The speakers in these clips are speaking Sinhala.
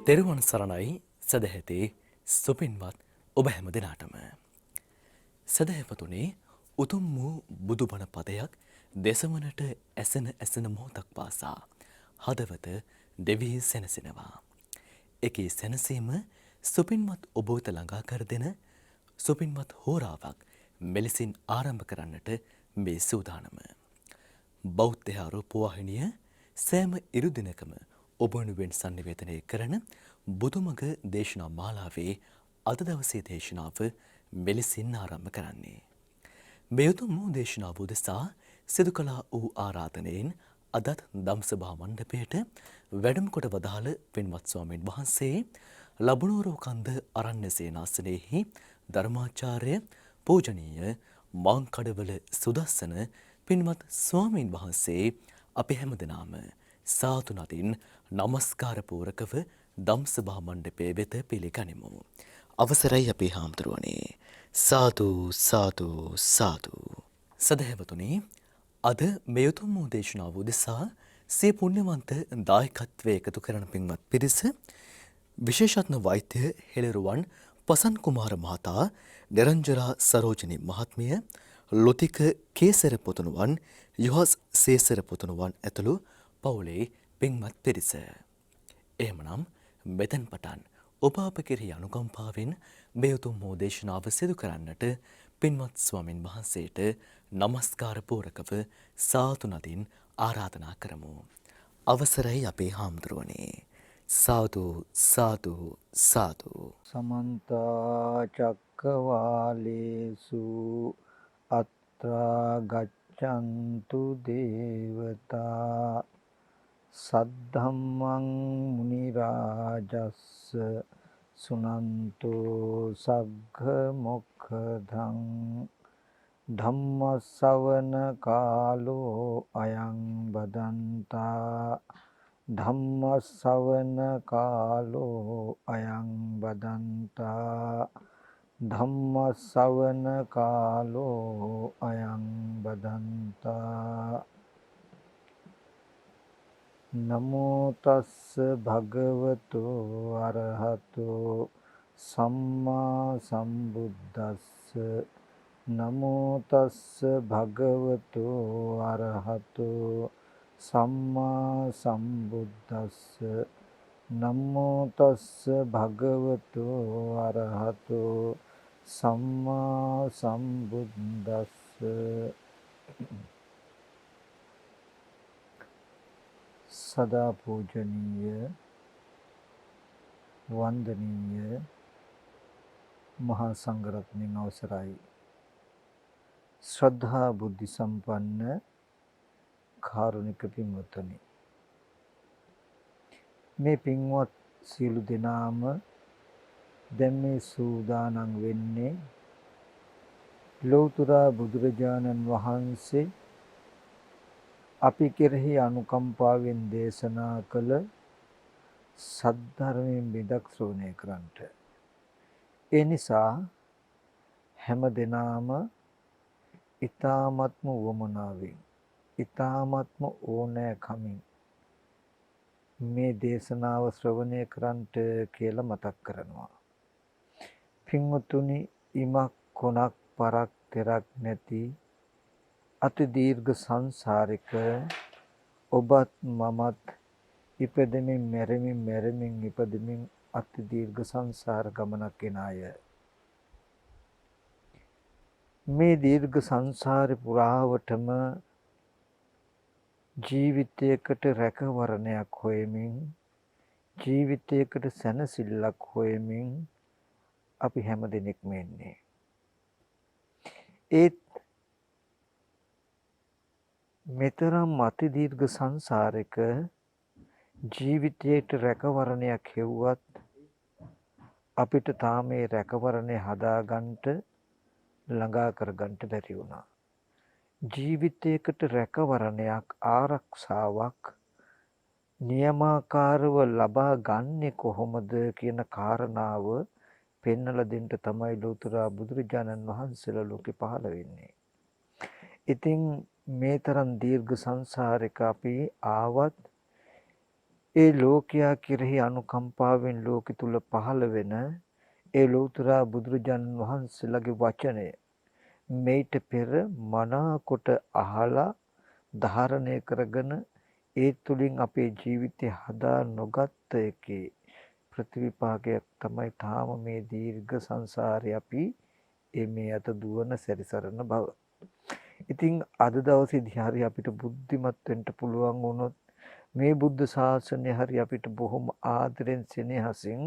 තෙරුවන් සරණයි සදැහැතේ සුපින්වත් ඔබ හැම දෙනාටම. සදහැපතුනේ උතුම් වූ බුදුබණ පදයක් දෙසවනට ඇසෙන මොහොතක් පාසා හදවත දෙවී සැනසෙනවා. එකී සැනසීම සුපින්වත් ඔබ වෙත ළඟා කර දෙන සුපින්වත් හෝරාවක් මෙලෙසින් ආරම්භ කරන්නට මේ සූදානම. බෞද්ධ ආරෝපවාහිනිය සෑම ඉරුදිනකම ඔබ වෙනුවෙන් සංනිවේදනය කරන බුදුමග දේශනා මාලාවේ අද දවසේ දේශනාව මෙලෙසින් ආරම්භ කරන්නේ. මේ උතුම් වූ දේශනාව උදෙසා සිදු කළා වූ ආරාධනයෙන් අදත් දම්සභා මණ්ඩපයට වැඩම කොට වදාළ පින්වත් ස්වාමීන් වහන්සේ ලබුණෝරෝ කන්ද අරණ්‍ය සේනාසනයෙහි ධර්මාචාර්ය පූජනීය මාංකඩවල සුදස්සන පින්වත් ස්වාමීන් වහන්සේ අපි හැමදෙනාම සාදු නදින් නමස්කාර පූරකව දම්සභා මණ්ඩපයේ වෙත පිළිගනිමු. අවසරයි අපේ හාමුදුරුවනේ. සාදු සාදු සාදු. සදහැවතුනි, අද මේ උතුම් වූ දේශනාව උදෙසා සිය පුණ්‍යවන්ත දායකත්වයේ එකතු කරන පින්වත් පිරිස විශේෂඥ වෛද්‍ය හෙළරුවන් පසන් කුමාර මහතා, නිරංජරා සරෝජිනී මහත්මිය, ලොතික කේසර පුතුණුවන්, යොහස් සේසර පුතුණුවන් ඇතුළු පවුලේ පින්වත් පිරිස. එහෙමනම් මෙතෙන් පටන් ඔබ අප කෙරෙහි අනුකම්පාවෙන් මේ උතුම් වූ දේශනාව සිදු කරන්නට පින්වත් ස්වාමින් වහන්සේට නමස්කාර පූරකව සාදු නදින් ආරාධනා කරමු. අවසරයි අපේ හාමුදුරුවනේ. සාදු සාදු සාදු. සමන්ත චක්කවාලේසු අත්‍රා ගච්ඡන්තු දේවතා සද්ධම්මං මුනි රාජස්ස සුනන්තෝ සග්ග මොක්ඛදං ධම්ම ශ්‍රවණ කාලෝ අයං බදන්තා ධම්ම ශ්‍රවණ කාලෝ අයං බදන්තා ධම්ම ශ්‍රවණ කාලෝ අයං බදන්තා. නමෝ තස්ස භගවතු අරහතෝ සම්මා සම්බුද්දස්ස. නමෝ තස්ස භගවතු අරහතෝ සම්මා සම්බුද්දස්ස. නමෝ තස්ස භගවතු අරහතෝ සම්මා සම්බුද්දස්ස. සදා පූජනීය වන්දනීය මහා සංඝරත්නයන් අවසරයි. ශ්‍රද්ධා බුද්ධ සම්පන්න කාරුණික පින්වත්නි, මේ පින්වත් සියලු දෙනාම දැන් මේ සූදානම් වෙන්නේ ලෞතර බුදුරජාණන් වහන්සේ අපි කෙරෙහි අනුකම්පාවෙන් දේශනා කළ සද්ධර්මයෙන් බිදක් ශ්‍රවණය කරන්නට. ඒ නිසා හැම දෙනාම ඊ타ත්ම වමනාවෙන්, ඊ타ත්ම ඕනෑකමින් මේ දේශනාව ශ්‍රවණය කරන්නට කියලා මතක් කරනවා. පින්වතුනි, ඉමක් කොනක් පරක් තෙරක් නැති අති දීර්ඝ සංසාරික ඔබත් මමත් ඉපදෙමින් මැරෙමින් ඉපදෙමින් අති දීර්ඝ සංසාර ගමනක් ගෙන අය. මේ දීර්ඝ සංසාරේ පුරාවටම ජීවිතයකට රැකවරණයක් හොයමින්, ජීවිතයකට සැනසෙල්ලක් හොයමින් අපි හැම දෙනෙක්ම ඉන්නේ. ඒත් මෙතරම් අති දීර්ඝ සංසාරයක ජීවිතයට රැකවරණයක් හෙව්වත් අපිට තාම මේ රැකවරණය හදාගන්නට ළඟා කරගන්නට බැරි වුණා. ජීවිතයකට රැකවරණයක්, ආරක්ෂාවක් නියමාකාරව ලබා ගන්නේ කොහොමද කියන කාරණාව පෙන්වලා දෙන්න තමයි ලෞතර බුදුරජාණන් වහන්සේලා ලෝකේ පහළ වෙන්නේ. ඉතින් මේ තරම් දීර්ඝ සංසාරයක අපි ආවත් ඒ ලෝකයා කෙරෙහි අනුකම්පාවෙන් ලෝකෙ තුල පහළ වෙන ඒ ලෝතර බුදුරජාණන් වහන්සේලාගේ වචනය මේට පෙර මනාකොට අහලා ධාරණය කරගෙන ඒ තුලින් අපේ ජීවිතය හදා නොගත්ත එකේ ප්‍රතිවිපාකයක් තමයි තාම මේ දීර්ඝ සංසාරේ අපි මේ අත දුවන සැරිසරන බව. ඉතින් අද දවසේදී හරි අපිට බුද්ධිමත් වෙන්න පුළුවන් වුණොත් මේ බුද්ධ ශාසනය හරි අපිට බොහොම ආදරෙන් සෙනෙහසින්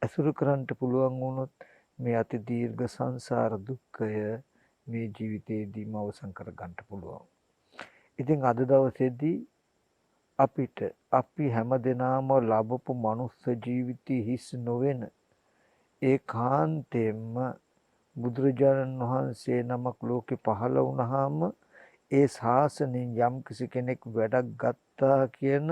ඇසුරු කරන්න පුළුවන් වුණොත් මේ අති දීර්ඝ සංසාර දුක්ඛය මේ ජීවිතේදීම අවසන් කර ගන්න පුළුවන්. ඉතින් අද දවසේදී අපිට අපි හැමදෙනාම ලැබපු මනුස්ස ජීවිතي හිස් නොවන ඒකාන්තයෙන්ම බුදුරජාණන් වහන්සේ නමක් ලෝකේ පහළ වුණාම ඒ ශාසනයෙන් යම් කිසි කෙනෙක් වැඩක් ගත්තා කියන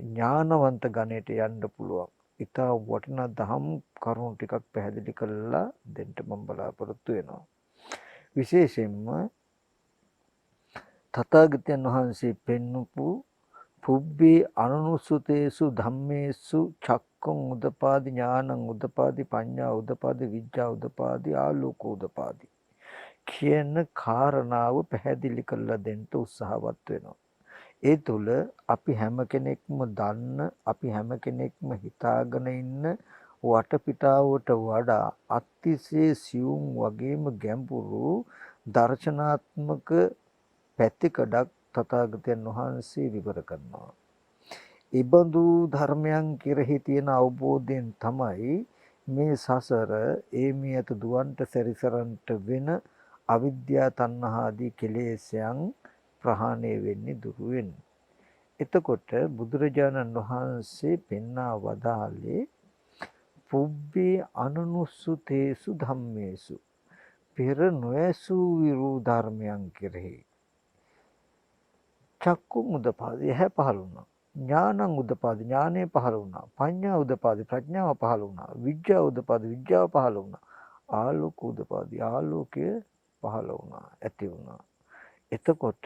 ඥානවන්ත ගණයට යන්න පුළුවන්. ඊටා වටිනා දහම් කරුණු ටිකක් පැහැදිලි කරලා දෙන්න මම බලාපොරොත්තු වෙනවා. විශේෂයෙන්ම තථාගතයන් වහන්සේ පෙන්වපු පුබ්බේ අනුනුසුතේසු ධම්මේසු චක්කුං උදපාදි ඥානං උදපාදි පඤ්ඤා උදපාදි විඥා උදපාදි ආලෝක උදපාදි කියන කාරණාව පැහැදිලි කරලා දෙන්න උත්සාහවත් වෙනවා. ඒ තුල අපි හැම කෙනෙක්ම දන්න අපි හැම කෙනෙක්ම හිතාගෙන ඉන්න වටපිටාවට වඩා අතිශය සියුම් වගේම ගැඹුරු දර්ශනාත්මක පැතිකඩක් තථාගතයන් වහන්සේ විවර කරනවා. ඊබඳු ධර්මයන් කෙරෙහි තියෙන අවබෝධයෙන් තමයි මේ සසර මේ අත දුවන්ට සැරිසරන්ට වෙන අවිද්‍යා තණ්හා ආදී කෙලෙස්යන් ප්‍රහාණය වෙන්නේ දුරු වෙන්නේ. එතකොට බුදුරජාණන් වහන්සේ පෙන්වා වදාළේ පුබ්බේ අනුනුස්සුතේසු ධම්මේසු පෙර නොඇසූ විරු ධර්මයන් කෙරෙහි චක්කුං උදපාදි ඇහැ පහළ වුණා. ඥානං උදපාදි ඥානය පහළ වුණා. පඤ්ඤා උදපාදි ප්‍රඥාව පහළ වුණා. විද්‍යාව උදපාදි විද්‍යාව පහළ වුණා. ආලෝක උදපාදි ආලෝකය පහළ වුණා. ඇති වුණා. එතකොට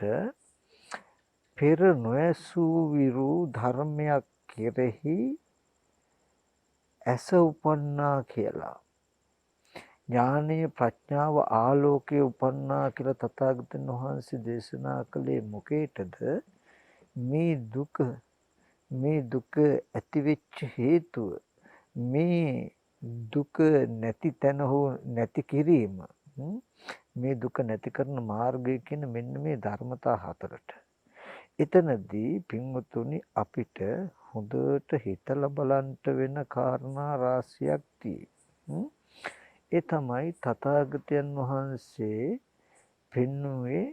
පෙර නොඇසූ විරු ධර්මයක් කෙරෙහි ඇස උපන්නා කියලා ඥානීය ප්‍රඥාව ආලෝකයේ උපන්නා කියලා තථාගතයන් වහන්සේ දේශනා කළේ මොකේටද? මේ දුක ඇති වෙච්ච හේතුව මේ දුක නැති තැන හෝ නැති කිරීම මේ දුක නැති කරන මාර්ගය කියන මෙන්න මේ ධර්මතා හතරට. එතනදී පින්වතුනි අපිට හොඳට හිතලා බලන්න වෙන කාරණා රාශියක් තියෙනවා. ඒ තමයි තථාගතයන් වහන්සේ පෙන්වුවේ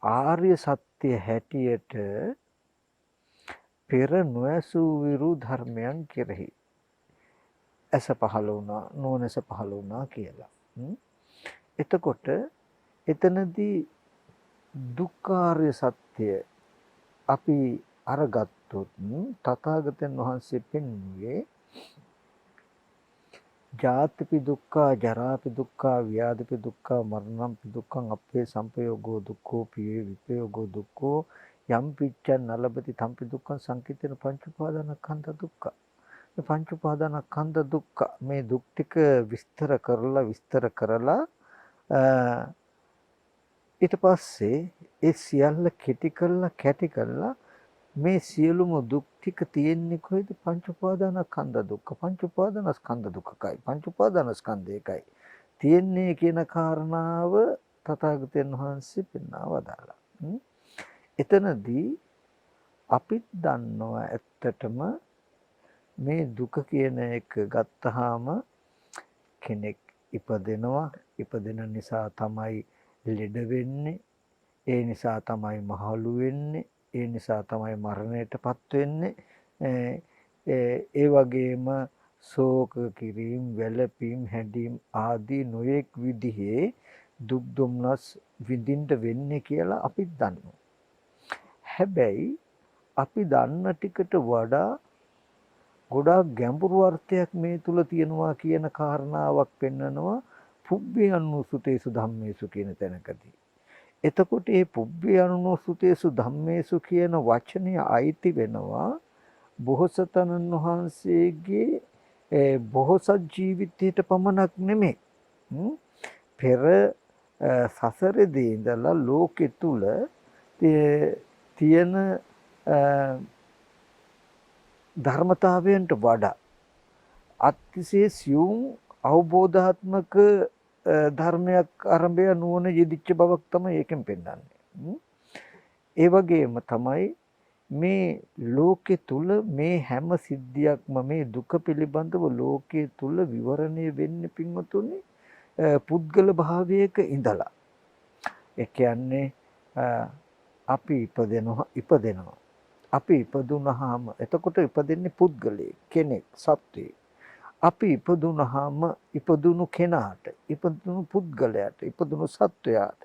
ආර්ය සත්‍ය හැටියට පෙර නොඇසූ විරු ධර්මයන් කෙරෙහි ඇස පහළ වුණා නොනැස පහළ වුණා කියලා. එතකොට එතනදී දුක්ඛාර්ය සත්‍ය අපි අරගත්තොත් තථාගතයන් වහන්සේ පෙන්වුවේ ජාතිපි දුක්ඛ ජරාපි දුක්ඛ ව්‍යාධිපි දුක්ඛ මරණම්පි දුක්ඛං අපේ සංපයෝගෝ දුක්ඛෝ පියේ විපයෝගෝ දුක්ඛෝ යම් පිච්ඡන් නලබති තම්පි දුක්ඛං සංකිටේන පංච උපාදානස්කන්ධ දුක්ඛ. මේ පංච උපාදානස්කන්ධ දුක්ඛ මේ දුක් ටික විස්තර කරලා ඊට පස්සේ ඒ සියල්ල කැටි කරලා මේ සියලුම දුක් ටික තියෙන්නේ කොහෙද? පංච උපාදානස්කන්ධ දුක්ඛ. පංච උපාදානස්කන්ධ දුක්ඛයි. පංච උපාදානස්කන්ධයකයි තියෙන්නේ කියන කාරණාව තථාගතයන් වහන්සේ පෙන්වා වදාළා. එතනදී අපිත් දන්නවා ඇත්තටම මේ දුක කියන එක ගත්තාම කෙනෙක් ඉපදෙනවා. ඉපදෙන නිසා තමයි ලෙඩ වෙන්නේ. ඒ නිසා තමයි මහලු වෙන්නේ. ඒ නිසා තමයි මරණයටපත් වෙන්නේ. ඒ වගේම ශෝක කිරීම, වැළපීම්, හැඬීම් ආදී නොයෙක් විදිහේ දුක් දුම්නස් විඳින්න වෙන්නේ කියලා අපි දන්නවා. හැබැයි අපි දන්න ටිකට වඩා ගොඩාක් ගැඹුරු අර්ථයක් මේ තුල තියෙනවා කියන කාරණාවක් පෙන්නනවා පුබ්බේ අනුසුතේසු ධම්මේසු කියන තැනකදී. එතකොට මේ පුබ්බේ අනුසුතේසු ධම්මේසු කියන වචනය අයිති වෙනවා බෝසතාණන් වහන්සේගේ බෝසත් ජීවිතයට පමණක් නෙමෙයි. පෙර සසරේදී ඉඳලා ලෝකෙ තුල තියෙන ධර්මතාවයන්ට වඩා අතිශය සියුම් අවබෝධාත්මක ධර්මයක් ආරම්භය නුවණ යෙදිච්ච බවක් තමයි ඒකෙන් පෙන්වන්නේ. ඒ වගේම තමයි මේ ලෝකෙ තුල මේ හැම සිද්ධියක්ම මේ දුක පිළිබඳව ලෝකෙ තුල විවරණය වෙන්නේ පින්වතුනි පුද්ගල භාවයක ඉඳලා. ඒ කියන්නේ අපි ඉපදෙනවා. අපි ඉපදුනහම එතකොට ඉපදෙන්නේ පුද්ගලයෙක්, කෙනෙක්, සත්වයෙක්. අපි ඉපදුනහම ඉපදුණු කෙනාට, ඉපදුණු පුද්ගලයාට, ඉපදුණු සත්වයාට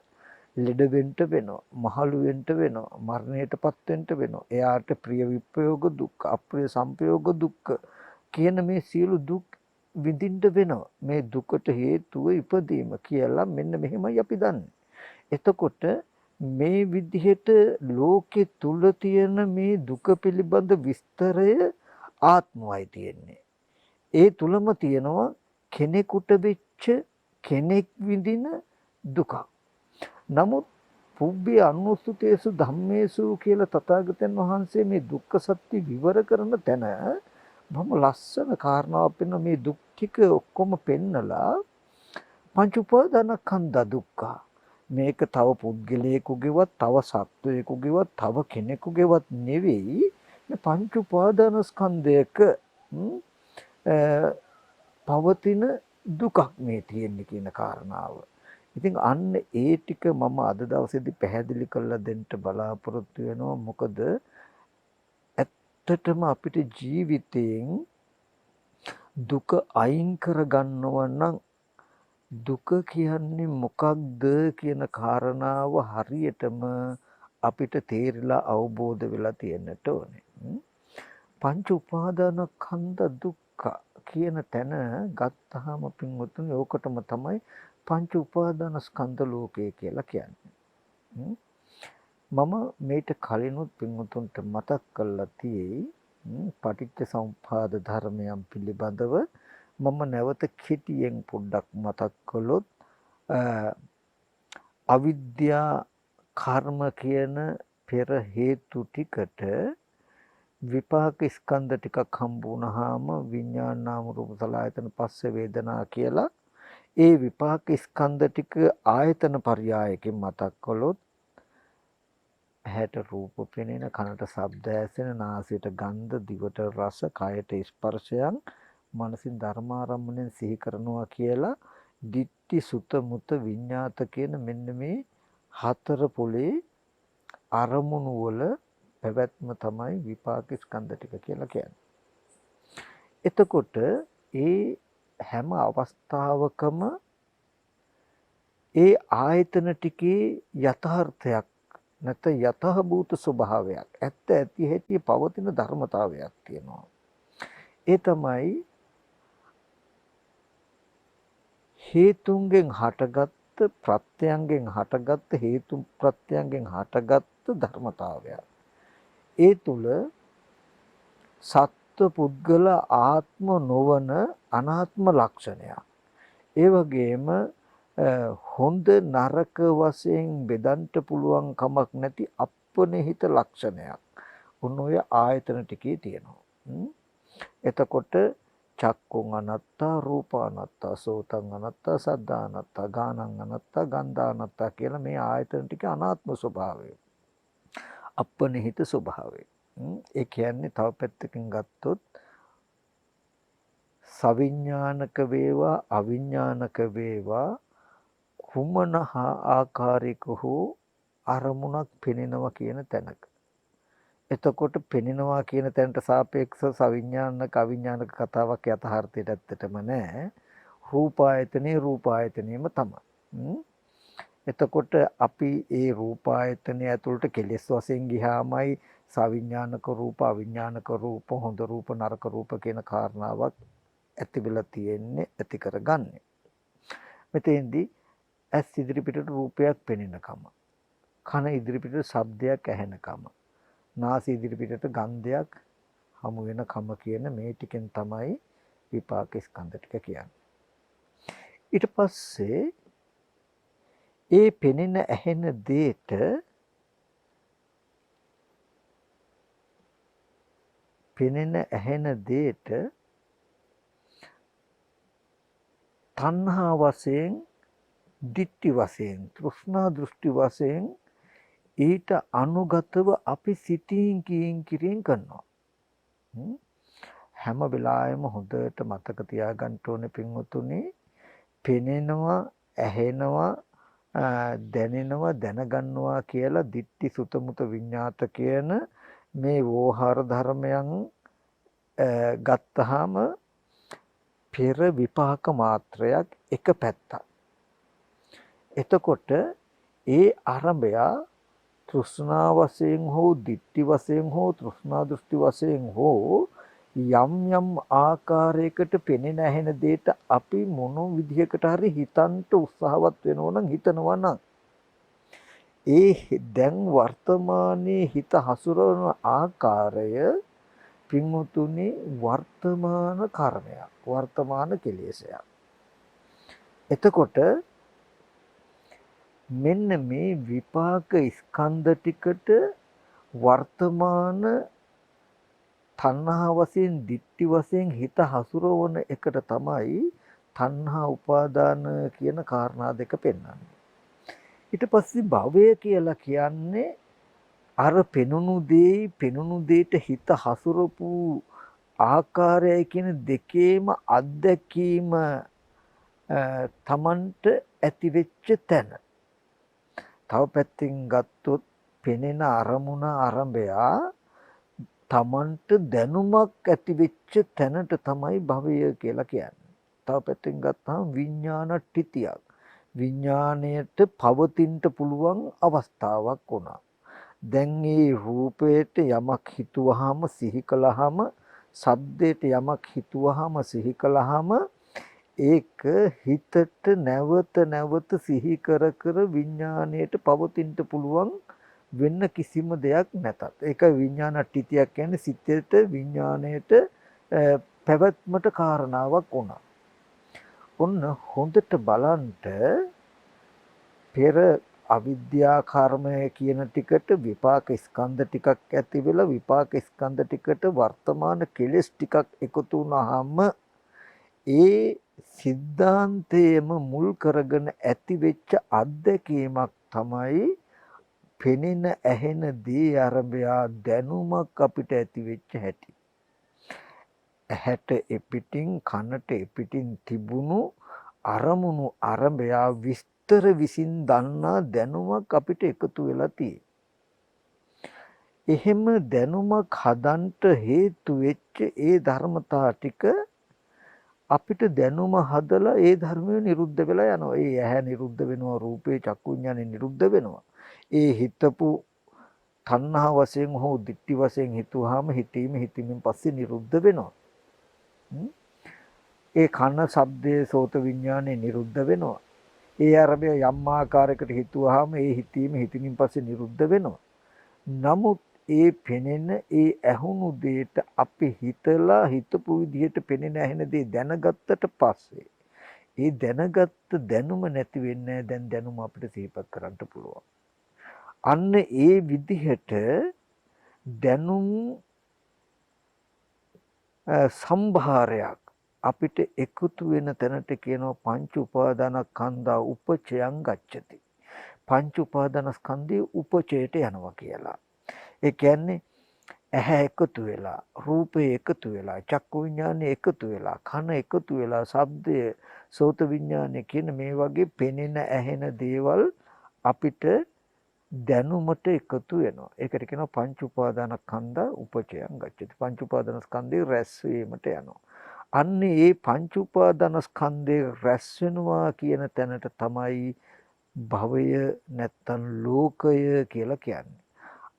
ලෙඩ වෙන්න වෙනවා, මහලු වෙන්න වෙනවා, මරණයටපත් වෙන්න වෙනවා. එයාට ප්‍රිය විප්‍රයෝග දුක්ඛ, අප්‍රිය සංපයෝග දුක්ඛ කියන මේ සියලු දුක් විඳින්න වෙනවා. මේ දුකට හේතුව ඉපදීම කියලා මෙන්න මෙහෙමයි අපි දන්නේ. එතකොට මේ විදිහට ලෝකෙ තුල තියෙන මේ දුක පිළිබඳ විස්තරය ආත්මවයි තියෙන්නේ. ඒ තුලම තියෙනවා කෙනෙකුට වෙච්ච කෙනෙක් විඳින දුක. නමුත් පුබ්බේ අනුස්සතේසු ධම්මේසු කියලා තථාගතයන් වහන්සේ මේ දුක්ඛ සත්‍ය විවර කරන තැන බොහොම ලස්සන කාරණාවක් වෙන මේ දුක් ටික ඔක්කොම පෙන්නලා පංච උපාදානස්කන්ධ දුක්ඛ මේක තව පුද්ගලයෙකුගේවත් තව සත්වයෙකුගේවත් තව කෙනෙකුගේවත් නෙවෙයි මේ පංච උපාදානස්කන්ධයක පවතින දුකක් මේ තියෙන්නේ කියන කාරණාව. ඉතින් අන්න ඒ ටික මම අද දවසේදී පැහැදිලි කරලා දෙන්න බලාපොරොත්තු වෙනවා. මොකද ඇත්තටම අපිට ජීවිතයෙන් දුක අයින් කරගන්නව නම් දුක කියන්නේ මොකක්ද කියන කාරණාව හරියටම අපිට තේරිලා අවබෝධ වෙලා තියෙන්නට ඕනේ. පංච උපාදානස්කන්ධ දුක්ඛ කියන තැන ගත්තාම පින්වතුනි ඕකටම තමයි පංච උපාදානස්කන්ධ ලෝකය කියලා කියන්නේ. මම මේට කලිනුත් පින්වතුන්ට මතක් කරලා තියෙයි පටිච්ච සමුප්පාද ධර්මයන් පිළිබඳව මම නැවත කෙටියෙන් පොඩ්ඩක් මතක් කළොත් අවිද්‍යා කර්ම කියන පෙර හේතු ටිකට විපාක ස්කන්ධ ටිකක් හම්බ වුණාම විඥාන නාම රූප සලආයතන පස්ස වේදනා කියලා ඒ විපාක ස්කන්ධ ටික ආයතන පරයයකින් මතක් කළොත් ඇහැට රූප පෙනෙන, කනට ශබ්ද ඇසෙන, නාසයට ගන්ධ, දිවට රස, කයට ස්පර්ශයන්, මනසින් ධර්මාරම්මණයෙන් සිහි කරනවා කියලා දිට්ඨි සුත මුත විඤ්ඤාත කියන මෙන්න මේ හතර පොලේ අරමුණු වල පැවැත්ම තමයි විපාක ස්කන්ධ ටික කියලා කියන්නේ. එතකොට ඒ හැම අවස්ථාවකම ඒ ආයතන ටිකේ යථාර්ථයක් නැත යතහ භූත ස්වභාවයක් ඇත්ත ඇති හැටි පවතින ධර්මතාවයක් තියෙනවා. ඒ තමයි හේතුන්ගෙන් හටගත් ප්‍රත්‍යයන්ගෙන් හටගත් හේතු ප්‍රත්‍යයන්ගෙන් හටගත් ධර්මතාවයක්. ඒ තුල සත්ව පුද්ගල ආත්ම නොවන අනාත්ම ලක්ෂණයක්. ඒ වගේම හොඳ නරක වශයෙන් බෙදන්න පුළුවන් කමක් නැති අපනිහිත ලක්ෂණයක්. උන් ඔය ආයතන ටිකේ තියෙනවා. එතකොට චක්කුං අනත්තා, රූප අනත්තා, සෝතං අනත්තා, සද්ධා අනත්තා, ගානං අනත්තා, ගන්ධා අනත්තා කියලා මේ ආයතන ටික අනාත්ම ස්වභාවය. අපනිහිත ස්වභාවය. ඒ කියන්නේ තව පැත්තකින් ගත්තොත් සවිඥානික වේවා අවිඥානික වේවා කුමන ආකාරයක හෝ අරමුණක් පෙනෙනවා කියන තැනක. එතකොට පෙනෙනවා කියන තැනට සාපේක්ෂව සවිඥානික අවිඥානික කතාවක් යථාර්ථයට ඇත්තටම නැහැ. රූපායතනේ රූපායතනේම තමයි. එතකොට අපි ඒ රූපායතනය ඇතුළට කෙලෙස් වශයෙන් ගියාමයි සවිඥානික රූප අවිඥානික රූප හොඳ රූප නරක රූප කියන කාරණාවක් ඇති වෙලා තියෙන්නේ ඇති කරගන්නේ. මෙතෙන්දී ඇස් ඉදිරි පිටට රූපයක් පෙනෙනකම කන ඉදිරිපිටට ශබ්දයක් ඇහෙනකම. නාසය ඉදිරිපිටට ගන්ධයක් හමු වෙනකම කියන මේ ටිකෙන් තමයි විපාක ස්කන්ධ ටික කියන්නේ. ඊට පස්සේ ඒ පෙනෙන ඇහෙන දේට තණ්හා වශයෙන්, ditthi වශයෙන්, තෘෂ්ණා දෘෂ්ටි වශයෙන් ඊට අනුගතව අපි සිතින් කිරින් කරනවා. හැම වෙලාවෙම හොඳට මතක තියාගන්න ඕනේ පින්වතුනි, පෙනෙනවා, ඇහෙනවා, දැනෙනවා, දැනගන්නවා කියලා ditthi සුත මුත විඤ්ඤාත කියන මේ වෝහාර ධර්මයන් ගත්තාම පෙර විපාක මාත්‍රයක් එක පැත්තක්. එතකොට ඒ අරඹය තෘෂ්ණා වශයෙන් හෝ ditthi වශයෙන් හෝ තෘෂ්ණා දෘෂ්ටි වශයෙන් හෝ යම් ආකාරයකට පෙනෙන ඇහෙන දෙයට අපි මොන විදිහකට හරි හිතන්න උත්සාහවත් වෙනවා නම් හිතනවා නම් ඒ දැන් වර්තමානයේ හිත හසුරවන ආකාරය පින්වතුනි වර්තමාන කර්මයක්, වර්තමාන කෙලෙසයක්. එතකොට මෙන්න මේ විපාක ස්කන්ධ ටිකට වර්තමාන තණ්හා වශයෙන්, ditthi වශයෙන් හිත හසුරවන එකට තමයි තණ්හා උපාදාන කියන කාරණා දෙක පෙන්වන්නේ. ඊට පස්සේ භවය කියලා කියන්නේ අර පෙනුණු දෙයට හිත හසුරපු ආකාරය කියන දෙකේම අත්දැකීම තමන්ට ඇති වෙච්ච තැන. තව පැත්තකින් ගත්තොත් පෙනෙන අරමුණ අරඹයා තමන්ට දැනුමක් ඇති වෙච්ච තැනට තමයි භවය කියලා කියන්නේ. තව පැත්තකින් ගත්තාම විඥාන ට්ටිතියක්. විඥාණයට පවතින්න පුළුවන් අවස්ථාවක් වුණා. දැන් මේ රූපයට යමක් හිතුවහම සිහි කළාම, ශබ්දයට යමක් හිතුවහම සිහි කළාම ඒක හිතට නැවත සිහි කර විඥාණයට පවතින්න පුළුවන් වෙන කිසිම දෙයක් නැතත්. ඒක විඥාන ට්ටිතියක් කියන්නේ සිතේට විඥාණයට පැවැත්මට කාරණාවක් වුණා. ඔන්න හොඳට බලන්න පෙර අවිද්‍යා කර්මය කියන ටිකට විපාක ස්කන්ධ ටිකක් ඇති වෙලා විපාක ස්කන්ධ ටිකට වර්තමාන කෙලෙස් ටිකක් එකතු වුණාම ඒ සිද්ධාන්තයේම මුල් කරගෙන ඇති වෙච්ච අත්දැකීමක් තමයි පෙනෙන ඇහෙන දේ අරඹයා දැනුමක් අපිට ඇති වෙච්ච හැටි. ඇහැට එපිටින් කනට එපිටින් තිබුණු අරමුණු අරඹයා විස්තර විසින් දන්නා දැනුමක් අපිට එකතු වෙලා තියෙනවා. එහෙම දැනුමක් හදන්ට හේතු වෙච්ච ඒ ධර්මතා ටික අපිට දැනුම හදලා ඒ ධර්මය නිරුද්ධ වෙලා යනවා. ඒ ඇහැ නිරුද්ධ වෙනවා, රූපේ චක්කු විඥානේ නිරුද්ධ වෙනවා. ඒ හිතපු තණ්හා වශයෙන් හෝ ditthi වශයෙන් හිතුවාම හිතීමෙන් පස්සේ නිරුද්ධ වෙනවා. ඒ කන ශබ්දයේ සෝත විඥානේ නිරුද්ධ වෙනවා. ඒ අරබය යම් ආකාරයකට හිතුවාම ඒ හිතීමෙන් පස්සේ නිරුද්ධ වෙනවා. නමුත් ඒ පෙනෙන ඒ ඇහුණු දෙයට අපි හිතලා හිතපු විදිහට පෙනෙන ඇහෙන දේ දැනගත්තට පස්සේ ඒ දැනගත්ත දැනුම නැති වෙන්නේ. දැන් දැනුම අපිට සිහිපත් කරන්න පුළුවන්. අන්න ඒ විදිහට දැනුම් සම්භාරයක් අපිට එකතු වෙන තැනට කියනවා පංච උපාදානස්කන්ධා උපචයං ගච්ඡති. පංච උපාදානස්කන්ධයේ උපචයට යනවා කියලා. ඒ කියන්නේ ඇහැ එකතු වෙලා, රූපේ එකතු වෙලා, චක්කු විඥානේ එකතු වෙලා, කන එකතු වෙලා, ශබ්දය, සෝත විඥානේ කියන මේ වගේ පෙනෙන ඇහෙන දේවල් අපිට දැනුමට එකතු වෙනවා. ඒකට කියනවා පංච උපාදානස්කන්ධ උපචයං ගච්ඡති. පංච උපාදානස්කන්ධේ රැස් වීමට යනවා. අන්න ඒ පංච උපාදානස්කන්ධේ රැස් වෙනවා කියන තැනට තමයි භවය නැත්තම් ලෝකය කියලා කියන්නේ.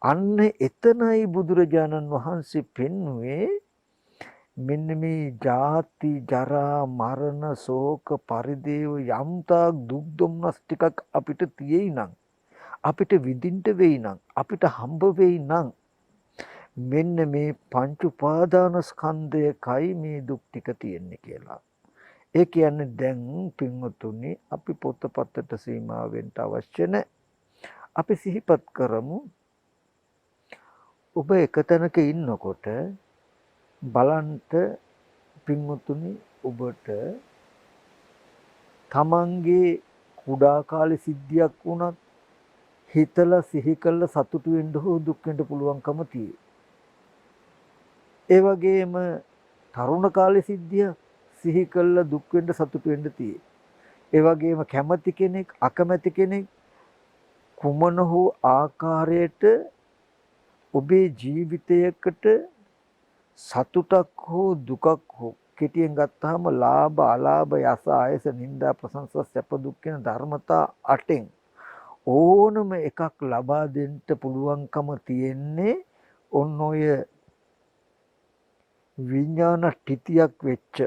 අන්න එතනයි බුදුරජාණන් වහන්සේ පෙන්වුවේ මෙන්න මේ ජාති ජරා මරණ ශෝක පරිදේව යම්තාක් දුක් දුම්නස් ටිකක් අපිට තියෙයි නම් අපිට විඳින්න වෙයි නම් අපිට හම්බ වෙයි නම් මෙන්න මේ පංච උපාදාන ස්කන්ධයකයි මේ දුක් ටික තියෙන්නේ කියලා. ඒ කියන්නේ දැන් පින්වතුනි අපි පොතපතට සීමා වෙන්න අවශ්‍ය නැහැ. අපි සිහිපත් කරමු ඔබ එක තැනක ඉන්නකොට බලන්ට පින්වතුනි ඔබට තමන්ගේ කුඩා කාලේ සිද්ධියක් වුණත් හිතලා සිහි කළ සතුටු වෙන්න හෝ දුක් වෙන්න පුළුවන්කම තියෙයි. ඒ වගේම තරුණ කාලේ සිද්ධිය සිහි කළ දුක් වෙන්න සතුටු වෙන්න තියෙයි. ඒ වගේම කැමති කෙනෙක් අකමැති කෙනෙක් කුමන හෝ ආකාරයට ඔබේ ජීවිතයකට සතුටක් හෝ දුකක් හෝ කෙටියෙන් ගත්තාම ලාභ අලාභ යස ආයස නිന്ദා ප්‍රශංසා සැප දුක් කියන ධර්මතා 8න් ඕනම එකක් ලබා දෙන්න පුළුවන්කම තියෙන්නේ ඔන්න ඔය විඥාන ටිතියක් වෙච්ච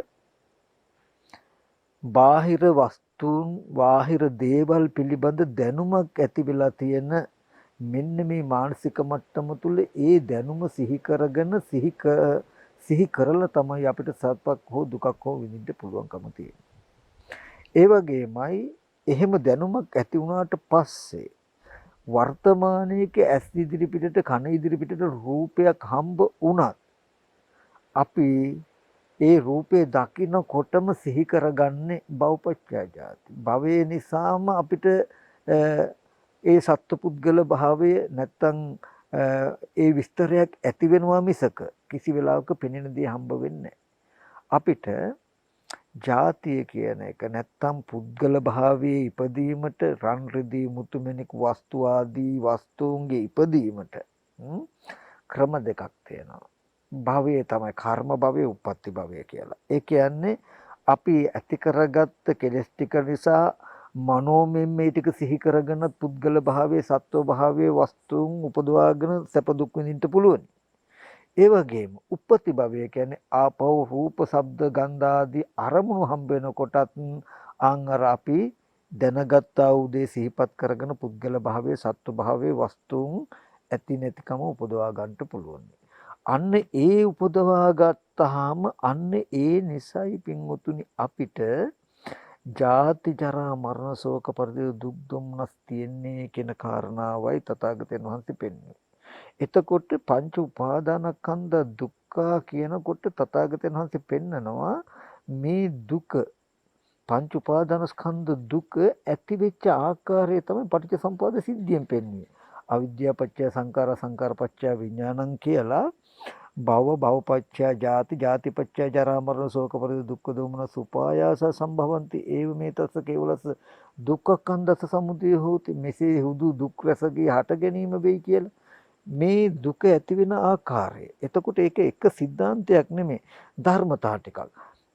බාහිර වස්තුන් බාහිර දේවල් පිළිබඳ දැනුමක් ඇති වෙලා තියෙන මෙන්න මේ මානසික මට්ටම තුල ඒ දැනුම සිහි කරගෙන සිහි කරලා තමයි අපිට සත්‍යක් හෝ දුකක් හෝ විඳින්න පුළුවන්කම තියෙන්නේ. ඒ වගේමයි එහෙම දැනුමක් ඇති වුණාට පස්සේ වර්තමානයේ ඇස් ඉදිරි පිටට කන ඉදිරි පිටට රූපයක් හම්බ වුණත් අපි ඒ රූපේ දකින්නකොටම සිහි කරගන්නේ භවපච්චයාති. භවයේ නිසාම අපිට ඒ සත්පුද්ගල භාවය නැත්තම් ඒ විස්තරයක් ඇති වෙනවා මිසක කිසි වෙලාවක පෙනෙන දේ හම්බ වෙන්නේ අපිට ජාතිය කියන එක නැත්තම් පුද්ගල භාවයේ ඉපදීමට රන් රිදී මුතුමැණික් වස්තු ආදී වස්තුන්ගේ ඉපදීමට ක්‍රම දෙකක් තියෙනවා. භවයේ තමයි කර්ම භවයේ උප්පත්ති භවය කියලා. ඒ කියන්නේ අපි ඇති කරගත්ත කෙලෙස් ටික නිසා මනෝමයෙන් මේ ටික සිහි කරගෙන පුද්ගල භාවයේ සත්ව භාවයේ වස්තුන් උපදවාගෙන සැප දුක් විඳින්න පුළුවන්. ඒ වගේම උප්පත්ති භවය කියන්නේ ආපව රූප ශබ්ද ගන්ධ ආදී අරමුණු හම්බ වෙනකොටත් අර අපි දැනගත්තා වූ දේ සිහිපත් කරගෙන පුද්ගල භාවයේ සත්ව භාවයේ වස්තුන් ඇති නැතිකම උපදවා ගන්නට පුළුවන්. අන්න ඒ උපදවා ගත්තාම අන්න ඒ නිසයි පින්වතුනි අපිට ජාති ජරා මරණ ශෝක පරිදේ දුක් දුම්නස් තියන්නේ කියන කාරණාවයි තථාගතයන් වහන්සේ පෙන්වන්නේ. එතකොට පංච උපාදානස්කන්ධ දුක්ඛ කියනකොට තථාගතයන් වහන්සේ පෙන්නනවා මේ දුක පංච උපාදානස්කන්ධ දුක ඇති වෙච්ච ආකාරය තමයි පටිච්චසමුප්පාද සිද්ධියෙන් පෙන්වන්නේ. අවිද්‍යාව පත්‍ය සංඛාර සංඛාර පත්‍ය විඥානං කියලා භව භවපච්චය ජාති ජාති පච්චය ජරා මරණ ශෝක පරිදේ දුක්ඛ දෝමනස් උපායාස සම්භවಂತಿ ඒව මේ තස්ස කේවලස දුක්ඛකන්දස සමුදය හෝති මෙසේ හුදු දුක් රසගේ හට ගැනීම වෙයි කියලා මේ දුක ඇති වෙන ආකාරය. එතකොට ඒක එක සිද්ධාන්තයක් නෙමෙයි ධර්මතා ටිකක්.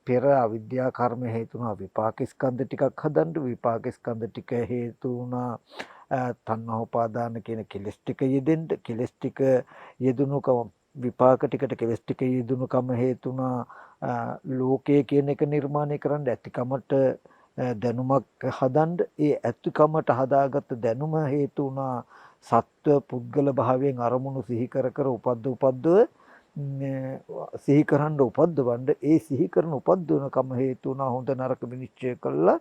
පෙර අවිද්‍යා කර්ම හේතු වුණා විපාක ස්කන්ධ ටිකක් හදන්න විපාක ස්කන්ධ ටික හේතු වුණා තණ්හා උපාදාන කියන කෙලස් ටික යෙදෙන්න කෙලස් ටික යෙදුණුකම විපාක ටිකට කෙලස් ටික යෙදුණුකම හේතුණා ලෝකයේ කියන එක නිර්මාණය කරන්න ඇතිකමට දැනුමක් හදන්න ඒ ඇතිකමට හදාගත්ත දැනුම හේතු වුණා සත්ව පුද්ගල භාවයෙන් අරමුණු සිහි කර කර උපද්දව සිහි කරන්න උපද්දවන්න ඒ සිහි කරන උපද්දවනකම හේතු වුණා හොඳ නරක විනිශ්චය කළා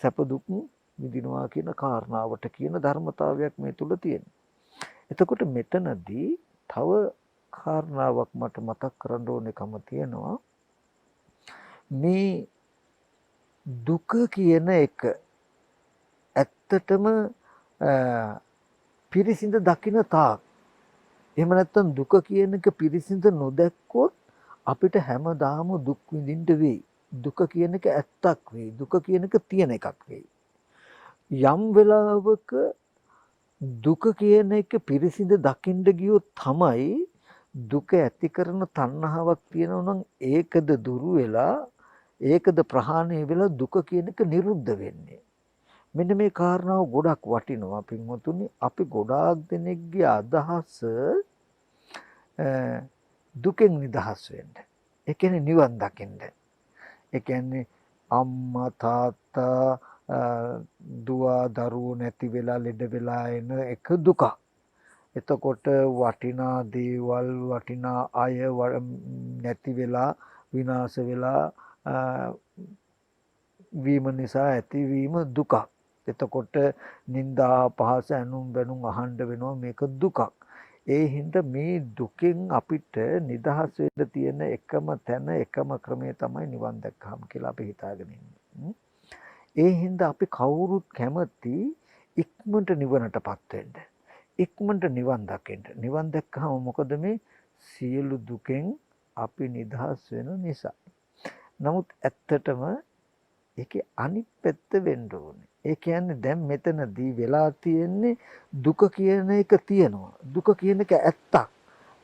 සැප දුක් විඳිනවා කියන කාරණාවට කියන ධර්මතාවයක් මේ තුල තියෙනවා. එතකොට මෙතනදී තව කාරණාවක් මට මතක් කරන්න ඕනකම තියෙනවා මේ දුක කියන එක ඇත්තටම පිරිසිඳ දකින්න තාක් එහෙම නැත්නම් දුක කියන එක පිරිසිඳ නොදැක්කොත් අපිට හැමදාම දුක් විඳින්න වෙයි. දුක කියන එක ඇත්තක් වෙයි. දුක කියන එක තියෙන එකක් වෙයි. යම් වෙලාවක දුක කියන එක පිරිසිඳ දකින්න ගියොත් තමයි දුක ඇති කරන තණ්හාවක් තියෙනවා නම් ඒකද දුරු වෙලා ඒකද ප්‍රහාණය වෙලා දුක කියන එක නිරුද්ධ වෙන්නේ. මෙන්න මේ කාරණාව ගොඩක් වටිනවා පින්වතුනි. අපි ගොඩාක් දෙනෙක්ගේ අදහස දුකෙන් නිදහස් වෙන්න. ඒ කියන්නේ නිවන් දකින්න. ඒ කියන්නේ අම්මා තාත්තා දුව වෙලා දරුවෝ නැති වෙලා ලෙඩ වෙලා එන එක දුකක්. එතකොට වටිනා දේවල් වටිනා අය නැති වෙලා විනාශ වෙලා වීම නිසා ඇතිවීම දුකක්. එතකොට නිന്ദා පහස ඇනුම් බැනුම් අහන්න වෙනවා මේක දුකක්. ඒ හින්දා මේ දුකෙන් අපිට නිදහස් වෙන්න තියෙන එකම තැන එකම ක්‍රමය තමයි නිවන් දැක්කහම කියලා අපි හිතාගෙන ඉන්නේ. ඒ හින්දා අපි කවුරුත් කැමති ඉක්මනට නිවනටපත් වෙන්න. ඉක්මනට නිවන් දකින්න. නිවන් දැක්කහම මොකද මේ සියලු දුකෙන් අපි නිදහස් වෙන නිසා. නමුත් ඇත්තටම ඒකේ අනිත් පැත්ත වෙන්න ඕනේ. ඒ කියන්නේ දැන් මෙතනදී වෙලා තියෙන්නේ දුක කියන එක තියෙනවා. දුක කියන එක ඇත්තක්.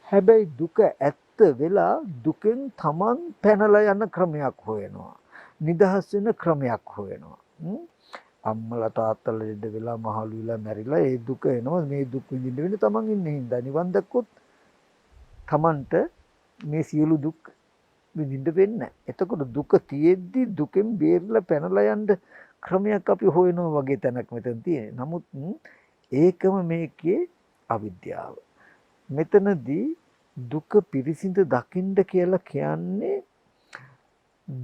හැබැයි දුක ඇත්ත වෙලා දුකෙන් තමන් පැනලා යන ක්‍රමයක් හොයනවා. නිදහස් වෙන ක්‍රමයක් හොයනවා. අම්මලා තාත්තලා ලෙඩ වෙලා මහලු වෙලා මැරිලා ඒ දුක එනවා. මේ දුක් විඳින්න වෙන්නේ තමන් ඉන්නේ හින්දා. නිවන් දැක්කොත් තමන්ට මේ සියලු දුක් විඳින්න වෙන්නේ නැහැ. එතකොට දුක තියෙද්දි දුකෙන් බේරලා පැනලා යන්න ක්‍රමයක් අපි හොයනවා වගේ තැනක් මෙතන තියෙනවා. නමුත් ඒකම මේකේ අවිද්‍යාව. මෙතනදී දුක පිරිසිඳ දකින්න කියලා කියන්නේ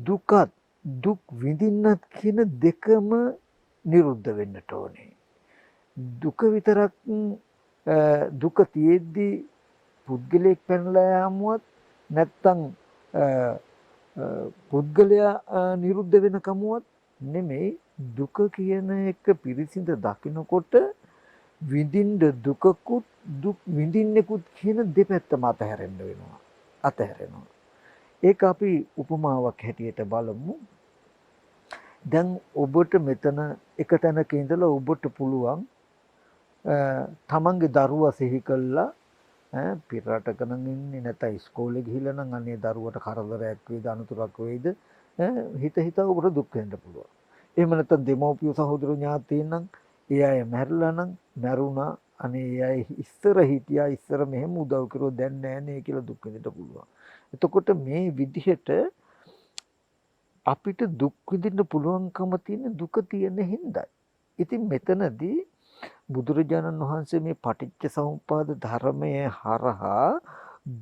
දුකත් දුක් විඳින්නත් කියන දෙකම නිරුද්ධ වෙන්නට ඕනේ. දුක විතරක් දුක තියෙද්දි පුද්ගලයෙක් පැනලා යාමුවත් නැත්තම් පුද්ගලයා නිරුද්ධ වෙන කමුවත් නෙමෙයි. දුක කියන එක පිරිසිඳ දකිනකොට විඳින්න දුකකුත් දුක් විඳින්නෙකුත් කියන දෙපැත්තම අතහැරෙන්න වෙනවා. අතහැරෙනවා. ඒක අපි උපමාවක් හැටියට බලමු. දැන් ඔබට මෙතන එක තැනක ඉඳලා ඔබට පුළුවන් තමන්ගේ දරුවා සිහි කළා පිටරටක නම් ඉන්නේ නැත්නම් ඉස්කෝලේ ගිහිල්ලා නම් අනේ දරුවට කරදරයක් වේද අනුතරක් වේද හිත හිතා ඔබට දුක් වෙන්න පුළුවන්. එහෙම නැත්නම් දෙමව්පිය සහෝදර ඥාතීන් නම් ඒ අය මැරිලා නම් මැරුණා අනේ ඒ අය ඉස්සර හිටියා ඉස්සර මෙහෙම උදව් කරුවා දැන් නෑනේ කියලා දුක් වෙන්න පුළුවන්. එතකොට මේ විදිහට අපිට දුක් විඳින්න පුළුවන්කම තියෙන දුක තියෙන හින්දායි. ඉතින් මෙතනදී බුදුරජාණන් වහන්සේ මේ පටිච්ච සමුප්පාද ධර්මයේ හරහා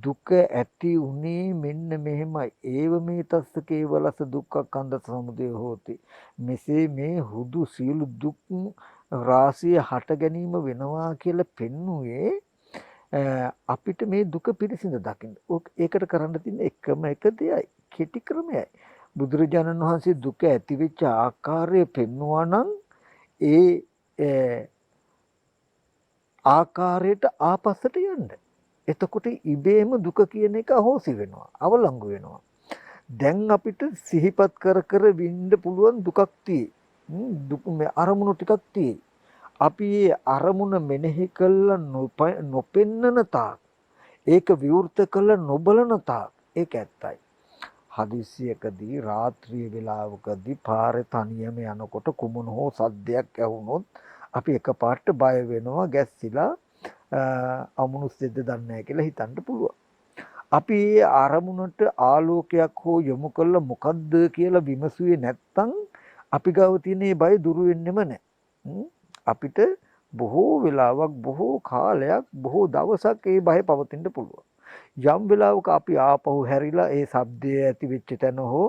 දුක ඇති උනේ මෙන්න මෙහෙමයි. ඒව මේ තස්ස කේවලස දුක්ඛ කන්ද සමුදය හෝති. මෙසේ මේ හුදු සියලු දුක් රාශිය හට ගැනීම වෙනවා කියලා පෙන්නුවේ අපිට මේ දුක පිරිසිඳ දකින්න. ඒකට කරන්න තියෙන එකම එක දෙයයි. කෙටි ක්‍රමයයි. බුදුරජාණන් වහන්සේ දුක ඇති වෙච්ච ආකාරය පෙන්වුවා නම් ඒ ආකාරයට ආපස්සට යන්න. එතකොට ඉබේම දුක කියන එක අහෝසි වෙනවා. අවලංගු වෙනවා. දැන් අපිට සිහිපත් කර කර විඳ පුළුවන් දුකක් තියෙයි. දුක මේ අරමුණු ටිකක් තියෙයි. අපි මේ අරමුණ මෙනෙහි කළා නොපෙන්නන තාක් ඒක විවෘත කළ නොබලන තාක් ඒක ඇත්තයි. හදිසියකදී රාත්‍රිය වේලාවකදී පාරේ තනියම යනකොට කුමන හෝ සද්දයක් ඇහුනොත් අපි එකපාරට බය වෙනවා ගැස්සිලා අමනුස්සෙද්ද දන්නේ නැහැ කියලා හිතන්න පුළුවන්. අපි ඒ අරමුණට ආලෝකයක් හෝ යොමු කළ මොකද්ද කියලා විමසුවේ නැත්තම් අපි ගාව තියෙන මේ බය දුරු වෙන්නෙම නැහැ. අපිට බොහෝ වෙලාවක් බොහෝ කාලයක් බොහෝ දවසක් ඒ බය පවතින්න පුළුවන්. යම් වෙලාවක අපි ආපහු හැරිලා ඒ ශබ්දය ඇති වෙච්ච තැන හෝ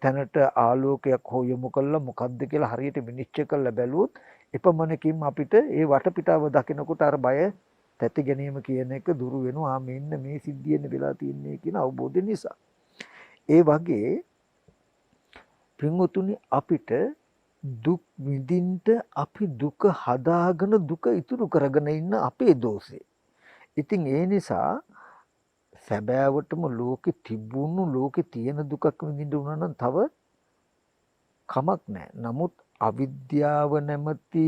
තැනට ආලෝකයක් හෝ යොමු කළා මොකද්ද කියලා හරියට විනිශ්චය කරලා බැලුවොත් එපමණකින් අපිට ඒ වටපිටාව දකිනකොට අර බය තැති ගැනීම කියන එක දුරු වෙනවා. මෙන්න මේ සිද්ධියෙන් වෙලා තියන්නේ කියන අවබෝධය නිසා. ඒ වගේ පින්වතුනි අපිට දුක් විඳින්න අපි දුක හදාගෙන දුක ඉතුරු කරගෙන ඉන්න අපේ දෝෂේ. ඉතින් ඒ නිසා සැබෑවටම ලෝකේ තිබුණු ලෝකේ තියෙන දුකක් විඳින්න උනා නම් තව කමක් නැහැ. නමුත් අවිද්‍යාව නැමැති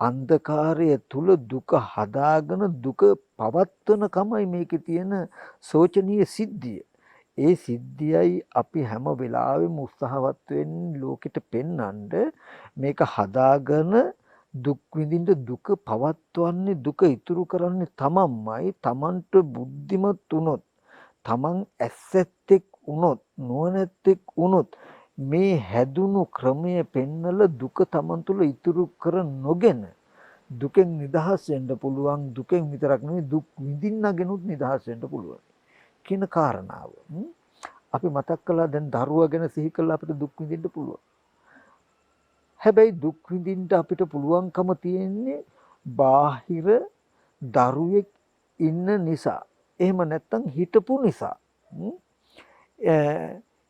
අන්ධකාරය තුල දුක හදාගෙන දුක පවත්වන කමයි මේකේ තියෙන සෝචනීය සිද්ධිය. ඒ සිද්ධියයි අපි හැම වෙලාවෙම උත්සාහවත් වෙන්නේ ලෝකෙට පෙන්වන්න මේක හදාගෙන දුක් විඳින්න දුක පවත්වන්නේ දුක ඉතුරු කරන්නේ තමන්මයි. තමන්ට බුද්ධිමත් වුණොත් තමන් ඇසැත්තෙක් වුණොත් නුවණැත්තෙක් වුණොත් මේ හැදුණු ක්‍රමය පෙන්නලා දුක තමන් තුළ ඉතුරු කර නොගෙන දුකෙන් නිදහස් වෙන්න පුළුවන්. දුකෙන් විතරක් නෙවෙයි දුක් විඳින්නගෙනුත් නිදහස් වෙන්න පුළුවන් කියන කාරණාව. අපි මතක් කළා දැන් දරුවා ගැන සිහි කළා අපිට දුක් විඳින්න පුළුවන්. හැබැයි දුක් විඳින්න අපිට පුළුවන්කම තියෙන්නේ බාහිර දරුවෙක් ඉන්න නිසා. එහෙම නැත්නම් හිටපු නිසා.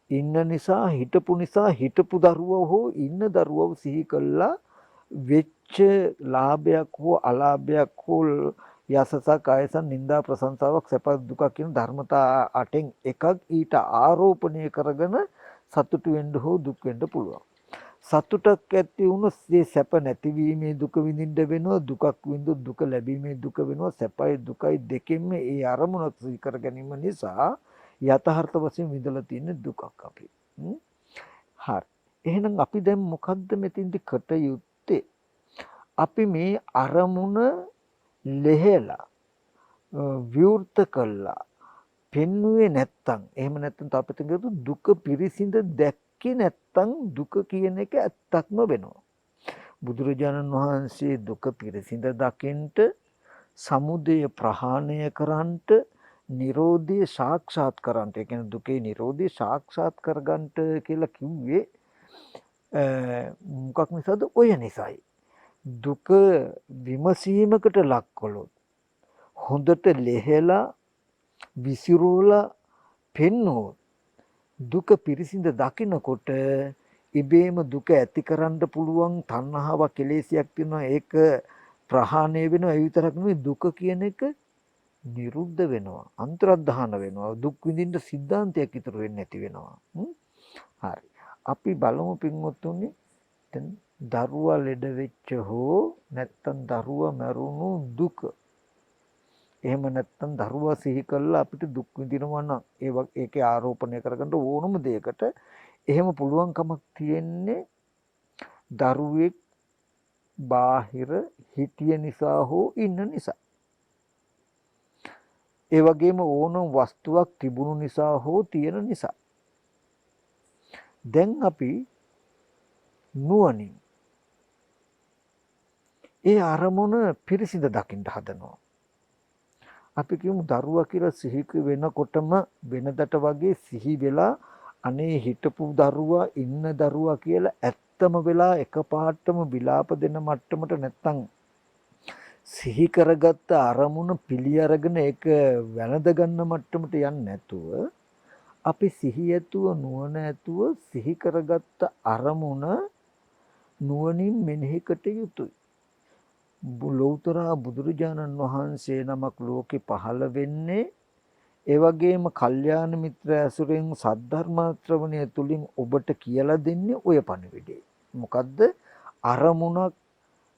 ඉන්න නිසා හිටපු නිසා හිටපු දරුවව හෝ ඉන්න දරුවව සිහි කළා වෙච්ච ලාභයක් හෝ අලාභයක් හෝ යසසක් අයසන් නිന്ദා ප්‍රශංසාවක් සැප දුක කියන ධර්මතා 8න් එකක් ඊට ආරෝපණය කරගෙන සතුටු වෙන්න හෝ දුක් වෙන්න පුළුවන්. සතුටක් ඇති වුණොත් ඒ සැප නැතිවීමේ දුක විඳින්න වෙනවා. දුකක් විඳොත් දුක ලැබීමේ දුක වෙනවා. සැපයි දුකයි දෙකෙන්ම ඒ අරමුණක් සිහි කර ගැනීම නිසා යථාර්ථ වශයෙන් විඳලා තියෙන දුකක් අපි. හරි. එහෙනම් අපි දැන් මොකද්ද මෙතින්දි කට යුත්තේ? අපි මේ අරමුණ ලෙහෙලා විවෘත කළා පෙන්නුවේ නැත්තම් එහෙම නැත්තම් තාපිට කියතු දුක පිරිසිඳ දැක්කේ නැත්තම් දුක කියන එක ඇත්තක්ම වෙනවා. බුදුරජාණන් වහන්සේ දුක පිරිසිඳ දකින්ට සමුදය ප්‍රහාණය කරන්ට නිරෝධය සාක්ෂාත් කරන්ට ඒ කියන්නේ දුකේ නිරෝධය සාක්ෂාත් කරගන්නට කියලා කිව්වේ මොකක් නිසාද? ඔය නිසායි. දුක විමසීමකට ලක් කළොත් හොඳට ලෙහෙලා විසිරුවලා පෙන්වුවොත් දුක පිරිසිඳ දකිනකොට ඉබේම දුක ඇති කරන්න පුළුවන් තණ්හාව කෙලෙසියක් තියෙනවා. ඒක ප්‍රහාණය වෙනවා. ඒ විතරක් නෙවෙයි දුක කියන එක නිරුද්ධ වෙනවා. අන්තරාධාන වෙනවා. දුක් විඳින්න සිද්ධාන්තයක් ඉතුරු වෙන්නේ නැති වෙනවා. හරි. අපි බලමු පින්වත්තුනි දැන් දරුවා ලෙඩ වෙච්ච හෝ නැත්තම් දරුවා මරුණු දුක. එහෙම නැත්තම් දරුවා සිහි කළා අපිට දුක් විඳිනවා නම් ඒකේ ආරෝපණය කරගන්න ඕනම දෙයකට එහෙම පුළුවන්කමක් තියෙන්නේ දරුවෙක් බාහිර හිටිය නිසා හෝ ඉන්න නිසා. ඒ වගේම ඕනම වස්තුවක් තිබුණු නිසා හෝ තියෙන නිසා. දැන් අපි නුවණින් ඒ අරමුණ පිරිසිඳ දකින්න හදනවා. අපි කියමු දරුවා කියලා සිහි වෙනකොටම වෙනදට වගේ සිහි වෙලා අනේ හිටපු දරුවා ඉන්න දරුවා කියලා ඇත්තම වෙලා එකපාරටම විලාප දෙන මට්ටමට නැත්තම් සිහි කරගත්ත අරමුණ පිළි අරගෙන ඒක වැළඳ ගන්න මට්ටමට යන්නේ නැතුව අපි සිහි ඇතුව නුවණ ඇතුව සිහි කරගත්ත අරමුණ නුවණින් මෙනෙහි කට යුතුයි. ලෞතර බුදුරජාණන් වහන්සේ නමක් ලෝකේ පහළ වෙන්නේ ඒ වගේම කල්යාණ මිත්‍ර ඇසුරෙන් සද්ධර්ම ශ්‍රවණය තුලින් ඔබට කියලා දෙන්නේ ඔය පණිවිඩේ. මොකද්ද? අරමුණක්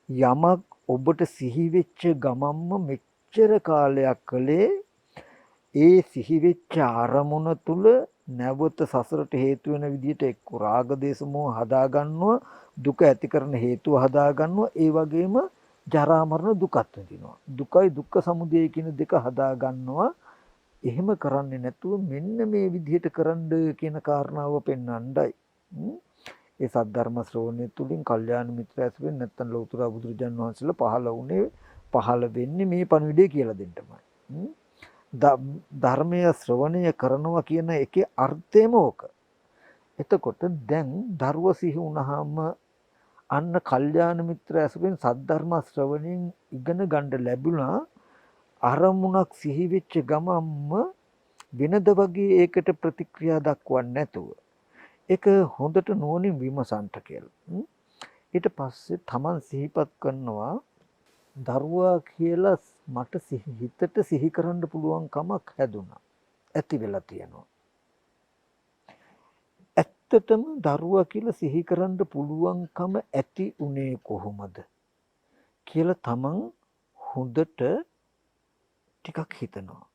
යමක් ඔබට සිහි වෙච්ච ගමම්ම මෙච්චර කාලයක් කලේ ඒ සිහි වෙච්ච අරමුණ තුල නැවත සසරට හේතු වෙන විදිහට එක්ක රාග දේශ මොහ හදා ගන්නවා, දුක ඇති කරන හේතුව හදා ගන්නවා, ඒ වගේම ජරා මරණ දුකත් විඳිනවා. දුකයි දුක්ඛ සමුදය කියන දෙක හදා ගන්නවා. එහෙම කරන්නේ නැතුව මෙන්න මේ විදිහට කරන්න කියන කාරණාව පෙන්වන්නයි. ඒ සද්ධර්ම ශ්‍රවණය තුලින් කල්යාණ මිත්‍ර ඇසුරෙන් නැත්තම් ලෞතර බුදුරජාන් වහන්සේලා පහළ වෙන්නේ මේ පණිවිඩය කියලා දෙන්නමයි. ධර්මය ශ්‍රවණය කරනවා කියන එකේ අර්ථයම ඕක. එතකොට දැන් දරුව සිහි වුණාම අන්න කල්යාණ මිත්‍ර ඇසුරෙන් සද්ධර්ම ශ්‍රවණයෙන් ඉගෙන ගන්න ලැබුණා. අරමුණක් සිහි වෙච්ච ගමම්ම වෙනද වගේ ඒකට ප්‍රතික්‍රියා දක්වන්නේ නැතුව ඒක හොඳට නුවණින් විමසන්ට කියලා. ඊට පස්සේ Taman සිහිපත් කරනවා දරුවා කියලා මට හිතට සිහි කරන්න පුළුවන් කමක් හැදුනා. ඇති වෙලා තියෙනවා. ඇත්තටම දරුවා කියලා සිහි කරන්න පුළුවන්කම ඇති උනේ කොහොමද කියලා Taman හොඳට ටිකක් හිතනවා.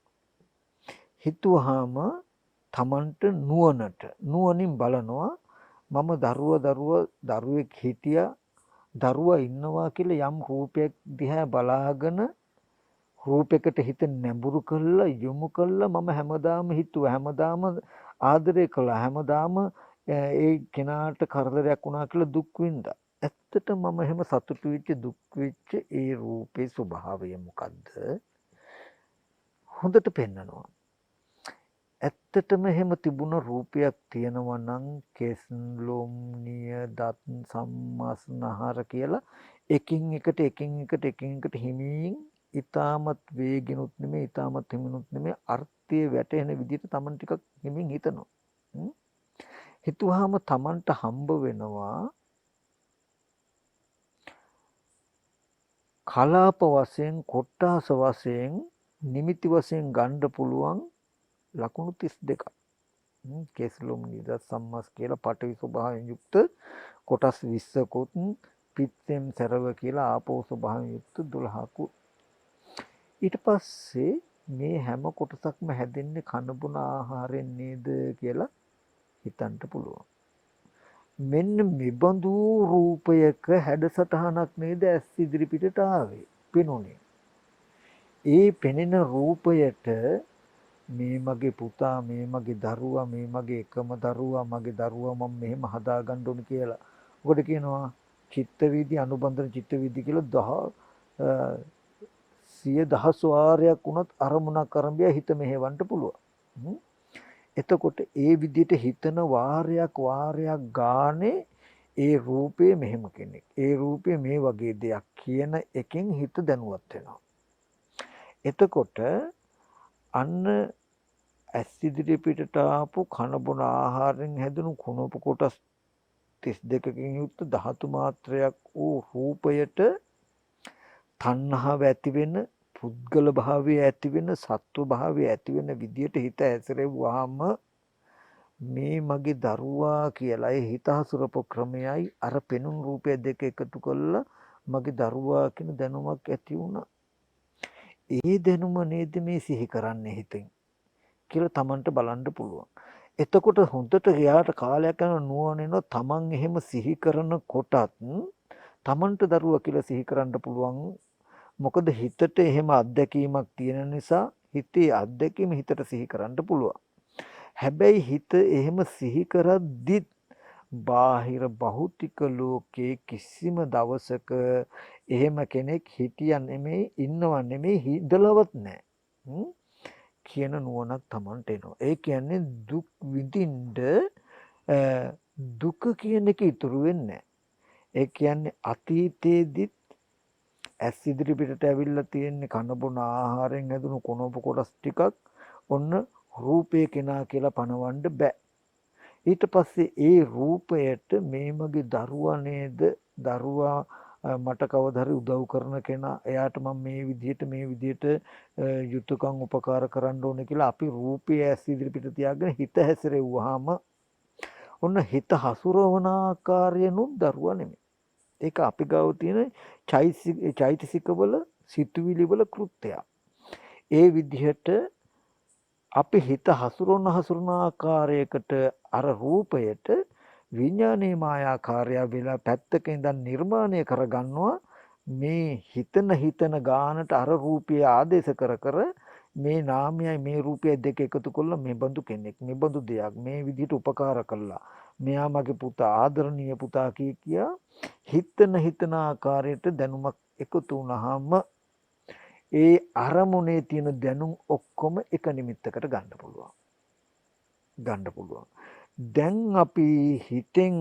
හිතුවාම තමන්ට නුවණින් බලනවා මම දරුවෙක් හිටියා දරුවා ඉන්නවා කියලා යම් රූපයක් දිහා බලාගෙන රූපයකට හිත නැඹුරු කළා යොමු කළා මම හැමදාම හිතුවා හැමදාම ආදරය කළා හැමදාම ඒ කෙනාට කරදරයක් වුණා කියලා දුක් විඳා. ඇත්තට මම එහෙම සතුටු වෙච්ච දුක් වෙච්ච ඒ රූපේ ස්වභාවය මොකද්ද? හොඳට පෙන්නනවා. ඇත්තටම එහෙම තිබුණ රූපයක් තියෙනවා නම් කෙස් ලොම් නිය දත් සම්මස්නහර කියලා එකින් එකට හිමින් ඊටමත් වේගිනුත් නෙමෙයි ඊටමත් හිමිනුත් නෙමෙයි අර්ථය වැටෙන විදිහට Taman ටිකක් හිමින් හිතනවා. හිතුවාම Tamanට හම්බ වෙනවා කලාප වශයෙන් කොට්ටාස වශයෙන් නිමිති වශයෙන් ගන්න පුළුවන් ලකුණු 32ක්. කේස්ලොම් නිද සම්මස් කියලා පටවි ස්වභාවයෙන් යුක්ත කොටස් 20කුත් පිත්තෙන් සරව කියලා ආපෝ ස්වභාවයෙන් යුක්ත 12කුත්. ඊට පස්සේ මේ හැම කොටසක්ම හැදෙන්නේ කන බොන ආහාරයෙන් නේද කියලා හිතන්න පුළුවන්. මෙන්න මෙබඳු රූපයක හැඩසටහනක් නේද ඇස් ඉදිරි පිටට ආවේ පෙනුනේ. ඒ පෙනෙන රූපයට මේ මගේ පුතා මේ මගේ දරුවා මේ මගේ එකම දරුවා මගේ දරුවා මම මෙහෙම හදාගන්න ඕන කියලා. ඔකට කියනවා චිත්ත වීදි අනුබන්ධන චිත්ත වීදි කියලා 100,000 වාරයක් වුණත් අරමුණක් අරඹය හිත මෙහෙවන්න පුළුවන්. එතකොට ඒ විදිහට හිතන වාරයක් ගානේ ඒ රූපේ මෙහෙම කෙනෙක්. ඒ රූපේ මේ වගේ දෙයක් කියන එකෙන් හිත දැනුවත් වෙනවා. එතකොට අන්න ඇස් ඉදිරි පිටට ආපු කන බොන ආහාරයෙන් හැදුණු කුණප කොටස් 32කින් යුක්ත ධාතු මාත්‍රයක් වූ රූපයට තණ්හාව ඇති වෙන පුද්ගල භාවය ඇති වෙන සත්ව භාවය ඇති වෙන විදියට හිත ඇසරෙව්වාම මේ මගේ දරුවා කියලා ඒ හිත හසුරපු ක්‍රමයයි අර පෙනුම් රූපය දෙක එකතු කළා මගේ දරුවා කියන දැනුමක් ඇති වුණා. ඒ දැනුම නේද මේ සිහි කරන්නේ හිතෙන් කියලා Tamanට බලන්න පුළුවන්. එතකොට හොඳට එයාට කාලයක් යන නුවණිනෝ Taman එහෙම සිහි කරනකොටත් Tamanට දරුවා කියලා සිහි කරන්න පුළුවන්. මොකද හිතට එහෙම අත්දැකීමක් තියෙන නිසා හිතේ අත්දැකීම හිතට සිහි කරන්න පුළුවන්. හැබැයි හිත එහෙම සිහි කරද්දිත් බාහිර භෞතික ලෝකයේ කිසිම දවසක එහෙම කෙනෙක් හිටියා නෙමෙයි ඉන්නව නෙමෙයි හිඳලවත් නැහැ. කියන නුවණක් Tamanට එනවා. ඒ කියන්නේ දුක් විඳින්න දුක කියන එක ඉතුරු වෙන්නේ නැහැ. ඒ කියන්නේ අතීතයේදීත් ඇස් ඉදිරි පිටට ඇවිල්ලා තියෙන කන බොන ආහාරයෙන් හැදුණු කොනොප කොටස් ටිකක් ඔන්න රූපේ කෙනා කියලා පනවන්න බෑ. ඊට පස්සේ ඒ රූපයට මේ මගේ දරුවා නේද දරුවා මට කවදා හරි උදව් කරන කෙනා එයාට මම මේ විදිහට යුතුයකම් උපකාර කරන්න ඕනේ කියලා අපි රූපය ඇස් ඉදිරි පිට තියාගෙන හිත හැසිරෙව්වහම ඔන්න හිත හසුරවන ආකාරයනුත් දරුවා නෙමෙයි. ඒක අපි ගාව තියෙන චෛතසිකවල සිතුවිලිවල කෘත්‍යය. ඒ විදිහට අපි හිත හසුරවන ආකාරයකට අර රූපයට විඥානයේ මායාකාරය වෙලා පැත්තක ඉඳන් නිර්මාණය කරගන්නවා. මේ හිතන ගානට අර රූපය ආදේශ කර මේ නාමයයි මේ රූපයයි දෙක එකතු කළා මේ බඳු කෙනෙක් මේ බඳු දෙයක් මේ විදිහට උපකාර කළා මෙයා මගේ පුතා ආදරණීය පුතා කියා හිතන ආකාරයට දැනුමක් එකතු වුණාම ඒ අරමුණේ තියෙන දැනුම් ඔක්කොම එක නිමිත්තකට ගන්න පුළුවන්. දැන් අපි හිතෙන්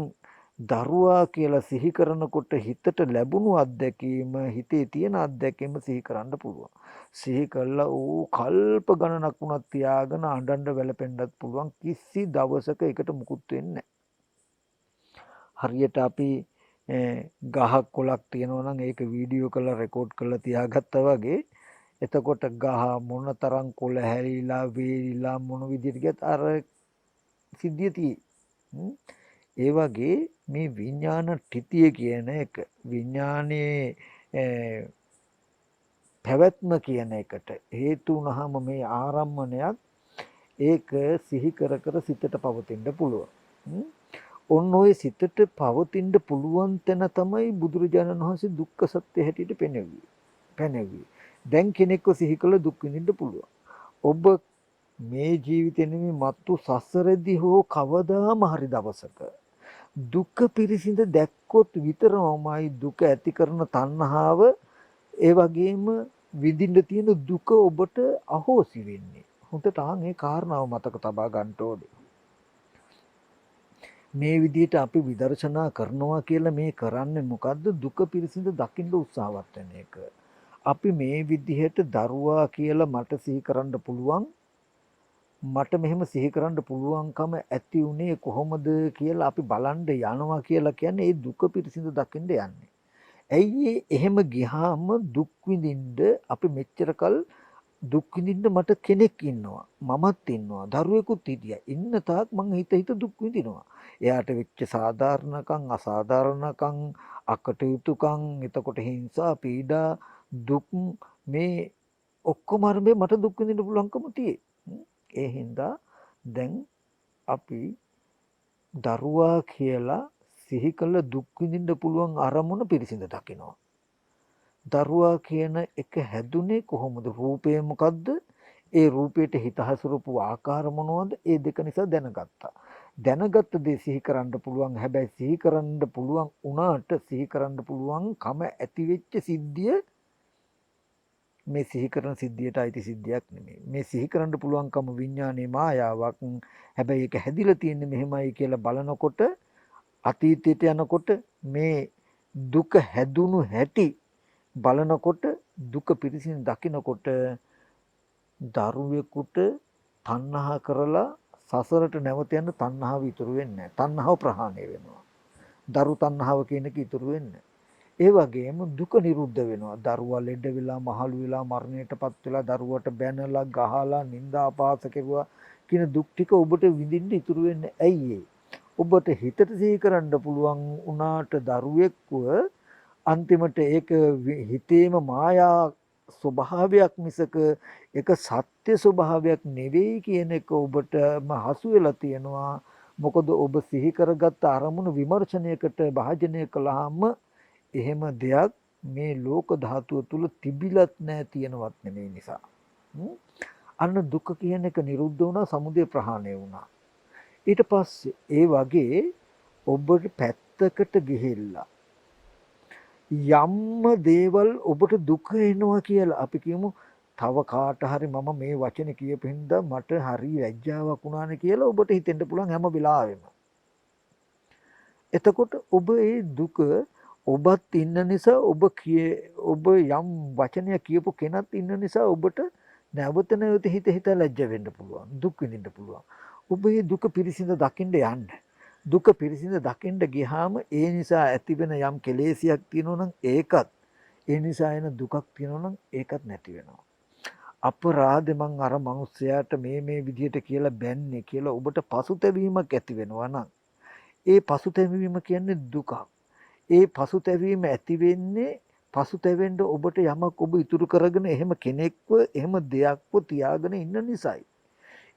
දරුවා කියලා සිහි කරනකොට හිතට ලැබුණු අත්දැකීම හිතේ තියෙන අත්දැකීම සිහි කරන්න පුළුවන්. සිහි කළා ඌ කල්ප ගණනක් වුණත් තියාගෙන අඬන්න වැළපෙන්නත් පුළුවන්. කිසි දවසක ඒකට මුකුත් වෙන්නේ නැහැ. හරියට අපි ගහක් කොලක් තියෙනවා නම් ඒක වීඩියෝ කරලා රෙකෝඩ් කරලා තියාගත්තා වගේ එතකොට ගහ මොනතරම් කොළ හැලිලා වේලිලා මොන විදිහට ගියත් අර සිද්ධිය තියෙයි. ඒ වගේ මේ විඥාන ඨිතිය කියන එක විඥානයේ පැවැත්ම කියන එකට හේතු වුණාම මේ ආරම්මණයක් ඒක සිහි කර සිතට පවතින්න පුළුවන්. ඔන්න ඔය සිතට පවතින්න පුළුවන් තැන තමයි බුදුරජාණන් වහන්සේ දුක්ඛ සත්‍ය හැටියට පෙන්වුවේ. දැන් කෙනෙක්ව සිහි කළ දුක් විඳින්න පුළුවන්. ඔබ මේ ජීවිතේ නෙමෙයි මත්තු සසරෙදි හෝ කවදාම හරි දවසක දුක පිරිසිඳ දැක්කොත් විතරමයි දුක ඇති කරන තණ්හාව ඒ වගේම විඳින්න තියෙන දුක ඔබට අහෝසි වෙන්නේ. හොඳට මේ කාරණාව මතක තබා ගන්න ඕනේ. මේ විදිහට අපි විදර්ශනා කරනවා කියලා මේ කරන්නේ මොකද්ද? දුක පිරිසිඳ දකින්න උත්සාහවත් වෙන එක. අපි මේ විදිහට දරුවා කියලා මට සිහි කරන්න පුළුවන්. මට මෙහෙම සිහි කරන්න පුළුවන්කම ඇති උනේ කොහොමද කියලා අපි බලන්න යනවා කියලා කියන්නේ ඒ දුක පිරිසිඳ දකින්න යන්නේ. ඇයි එහෙම ගියාම දුක් විඳින්න අපි මෙච්චරකල් දුක් විඳින්න මට කෙනෙක් ඉන්නවා. මමත් ඉන්නවා. දරුවෙකුත් හිටියා. ඉන්න තාක් මං හිත දුක් විඳිනවා. එයාට වෙච්ච සාධාරණකම් අසාධාරණකම් අකටයුතුකම් එතකොට හිංසා පීඩා දුක් මේ ඔක්කොම අරඹේ මට දුක් විඳින්න පුළුවන්කම තියෙයි. ඒ හින්දා දැන් අපි දරුවා කියලා සිහි කළ දුක් විඳින්න පුළුවන් අරමුණ පිරිසිඳ දකිනවා. දරුවා කියන එක හැදුනේ කොහොමද? රූපය මොකද්ද? ඒ රූපයට හිත හසුරුපු ආකාර මොනවද? ඒ දෙක නිසා දැනගත්තා. දැනගත්ත දේ සිහි කරන්න පුළුවන්. හැබැයි සිහි කරන්න පුළුවන් උනාට සිහි කරන්න පුළුවන් කම ඇති වෙච්ච සිද්ධිය මේ සිහි කරන සිද්ධියට අයිති සිද්ධියක් නෙමෙයි. මේ සිහි කරන්න පුළුවන්කම විඥානයේ මායාවක්. හැබැයි ඒක හැදිලා තියෙන්නේ මෙහෙමයි කියලා බලනකොට අතීතයට යනකොට මේ දුක හැදුණු හැටි බලනකොට දුක පිරිසින් දකිනකොට දරුවෙකුට තණ්හා කරලා සසරට නැවත යන තණ්හාව ඉතුරු වෙන්නේ නැහැ. තණ්හාව ප්‍රහාණය වෙනවා. දරු තණ්හාව කියන එක ඉතුරු වෙන්නේ. ඒ වගේම දුක නිරුද්ධ වෙනවා. දරුවා ලෙඩ වෙලා මහලු වෙලා මරණයටපත් වෙලා දරුවට බැනලා ගහලා නිନ୍ଦා අපහාස කෙරුවා කියන දුක් ටික ඔබට විඳින්න ඉතුරු වෙන්නේ ඇයි ඔබට හිතට සිහි කරන්න පුළුවන් උනාට දරුවෙක්ව අන්තිමට ඒක හිතේම මායා ස්වභාවයක් මිසක ඒක සත්‍ය ස්වභාවයක් නෙවෙයි කියන එක ඔබටම හසු වෙලා තියෙනවා. මොකද ඔබ සිහි කරගත්ත අරමුණු විමර්ශනයකට භාජනය කළාම එහෙම දෙයක් මේ ලෝක ධාතුව තුල තිබිලත් නැහැ තියෙනවත් නෙමෙයි නිසා. අන්න දුක කියන එක නිරුද්ධ වුණා, සමුදය ප්‍රහාණය වුණා. ඊට පස්සේ ඒ වගේ ඔබට පැත්තකට ගිහිල්ලා යම්ම දේවල් ඔබට දුක එනවා කියලා අපි කියමු තව කාට හරි මම මේ වචනේ කියපු හින්දා මට හරි ලැජ්ජාවක් වුණානේ කියලා ඔබට හිතෙන්න පුළුවන් හැම වෙලාවෙම. එතකොට ඔබ ඒ දුක ඔබත් ඉන්න නිසා ඔබ යම් වචනයක් කියපු කෙනත් ඉන්න නිසා ඔබට නැවත නැවත හිත ලැජ්ජ වෙන්න පුළුවන්, දුක් විඳින්න පුළුවන්. ඔබ මේ දුක පිරිසිඳ දකින්න යන්න. දුක පිරිසිඳ දකින්න ගියාම ඒ නිසා ඇතිවෙන යම් කෙලෙසියක් තියෙනවා නම් ඒකත් ඒ නිසා එන දුකක් තියෙනවා නම් ඒකත් නැති වෙනවා. අපරාධෙ මං අර මිනිස්සයාට මේ විදිහට කියලා බැන්නේ කියලා ඔබට පසුතැවීමක් ඇති වෙනවා නම් ඒ පසුතැවීම කියන්නේ දුකක්. ඒ පසුතැවීම ඇති වෙන්නේ පසුතැවෙන්න ඔබට යමක් ඔබ ඉතුරු කරගෙන එහෙම කෙනෙක්ව එහෙම දෙයක්ව තියාගෙන ඉන්න නිසායි.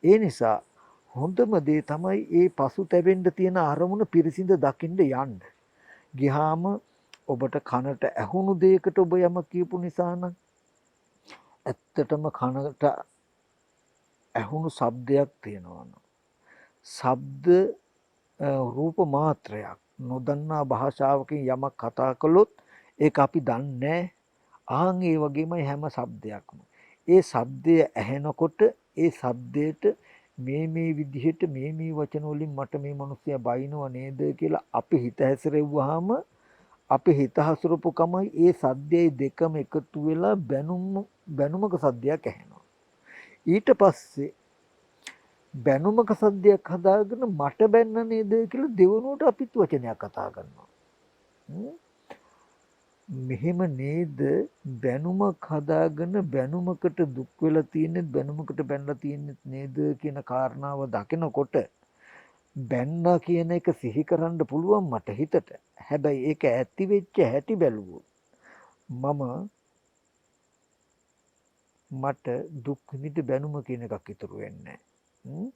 ඒ නිසා හොඳම දේ තමයි ඒ පසුතැවෙන්න තියෙන අරමුණ පිරිසිඳ දකින්න යන්න. ගියාම ඔබට කනට ඇහුණු දෙයකට ඔබ යමක් කියපු නිසා නම් ඇත්තටම කනට ඇහුණු ශබ්දයක් තියෙනවා. ශබ්ද රූප මාත්‍රයක්. නොදන්නා භාෂාවකින් යමක් කතා කළොත් ඒක අපි දන්නේ ආන් ඒ වගේමයි හැම શબ્දයක්ම. ඒ શબ્දය ඇහෙනකොට ඒ શબ્දයට මේ විදිහට මේ වචන වලින් මට මේ මිනිස්සයා බයිනව නේද කියලා අපි හිත හැසිරෙව්වහම අපි හිත හසුරපුකමයි ඒ සද්දයයි දෙකම එකතු වෙලා බැනුමක සද්දයක් ඇහෙනවා. ඊට පස්සේ බැනුමක සද්දයක් හදාගෙන මට බැන්න නේද කියලා දෙවනුවට අපිත් වචනයක් කතා කරනවා. මෙහෙම නේද බැනුමක් හදාගෙන බැනුමකට දුක් වෙලා තියෙන්නේ බැනුමකට බැනලා තියෙන්නේ නේද කියන කාරණාව දකිනකොට බැන්නා කියන එක සිහි කරන්න පුළුවන් මට හිතට. හැබැයි ඒක ඇති වෙච්ච හැටි බැලුවොත් මට දුක් විඳින්න බැනුම කියන එකක් ඉතුරු වෙන්නේ නැහැ.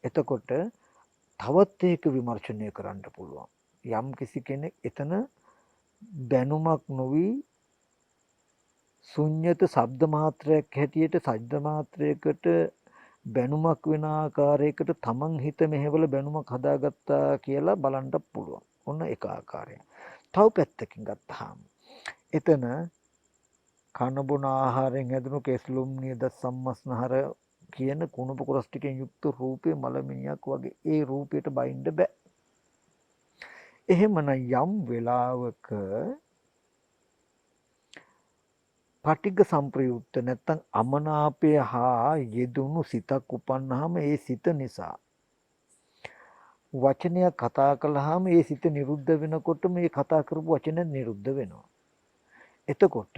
එතකොට තවත් ඒක විමර්ශනය කරන්න පුළුවන්. යම් කිසි කෙනෙක් එතන බැනුමක් නොවි ශුන්්‍යත ශබ්ද මාත්‍රයක් හැටියට ශබ්ද මාත්‍රයකට බැනුමක් වෙන ආකාරයකට තමන් හිත මෙහෙवला බැනුමක් හදාගත්තා කියලා බලන්න පුළුවන්. ඔන්න එක ආකාරයක්. තව පැත්තකින් ගත්තාම එතන කන බොන ආහාරයෙන් හැදුණු කෙස්ලොම් නියද සම්මස්නහර කියන කුණප කොරස් ටිකෙන් යුක්ත රූපේ මලමිණියක් වගේ ඒ රූපයට බයින්න බෑ. එහෙමනම් යම් වෙලාවක පටිඝ සම්ප්‍රයුක්ත නැත්තම් අමනාපය හා යෙදුණු සිතක් උපන්නාම ඒ සිත නිසා වචනයක් කතා කළාම ඒ සිත නිරුද්ධ වෙනකොට මේ කතා කරපු වචන නිරුද්ධ වෙනවා. එතකොට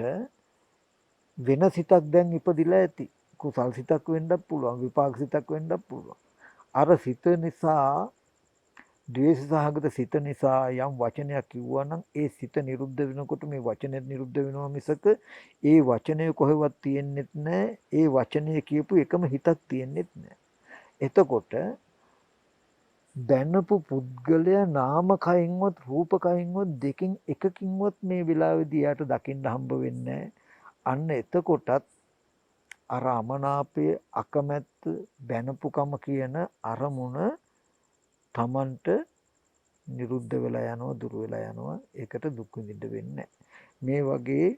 වෙන සිතක් දැන් ඉපදිලා ඇති. කුසල් සිතක් වෙන්නත් පුළුවන්, විපාක සිතක් වෙන්නත් පුළුවන්. අර සිත නිසා, ද්වේෂ සහගත සිත නිසා යම් වචනයක් කිව්වා නම් ඒ සිත නිරුද්ධ වෙනකොට මේ වචනේ නිරුද්ධ වෙනවා මිසක ඒ වචනය කොහෙවත් තියෙන්නෙත් නැහැ. ඒ වචනය කියපු එකම හිතක් තියෙන්නෙත් නැහැ. එතකොට දැනපු පුද්ගලයා නාම කයින්වත් රූප කයින්වත් දෙකින් එකකින්වත් මේ වෙලාවේදී යාට දකින්න හම්බ වෙන්නේ නැහැ. අන්න එතකොටත් අර අමනාපයේ අකමැත්ත බැනපුකම කියන අරමුණ තමන්ට නිරුද්ධ වෙලා යනවා දුර වෙලා යනවා. ඒකට දුක් විඳින්න වෙන්නේ මේ වගේ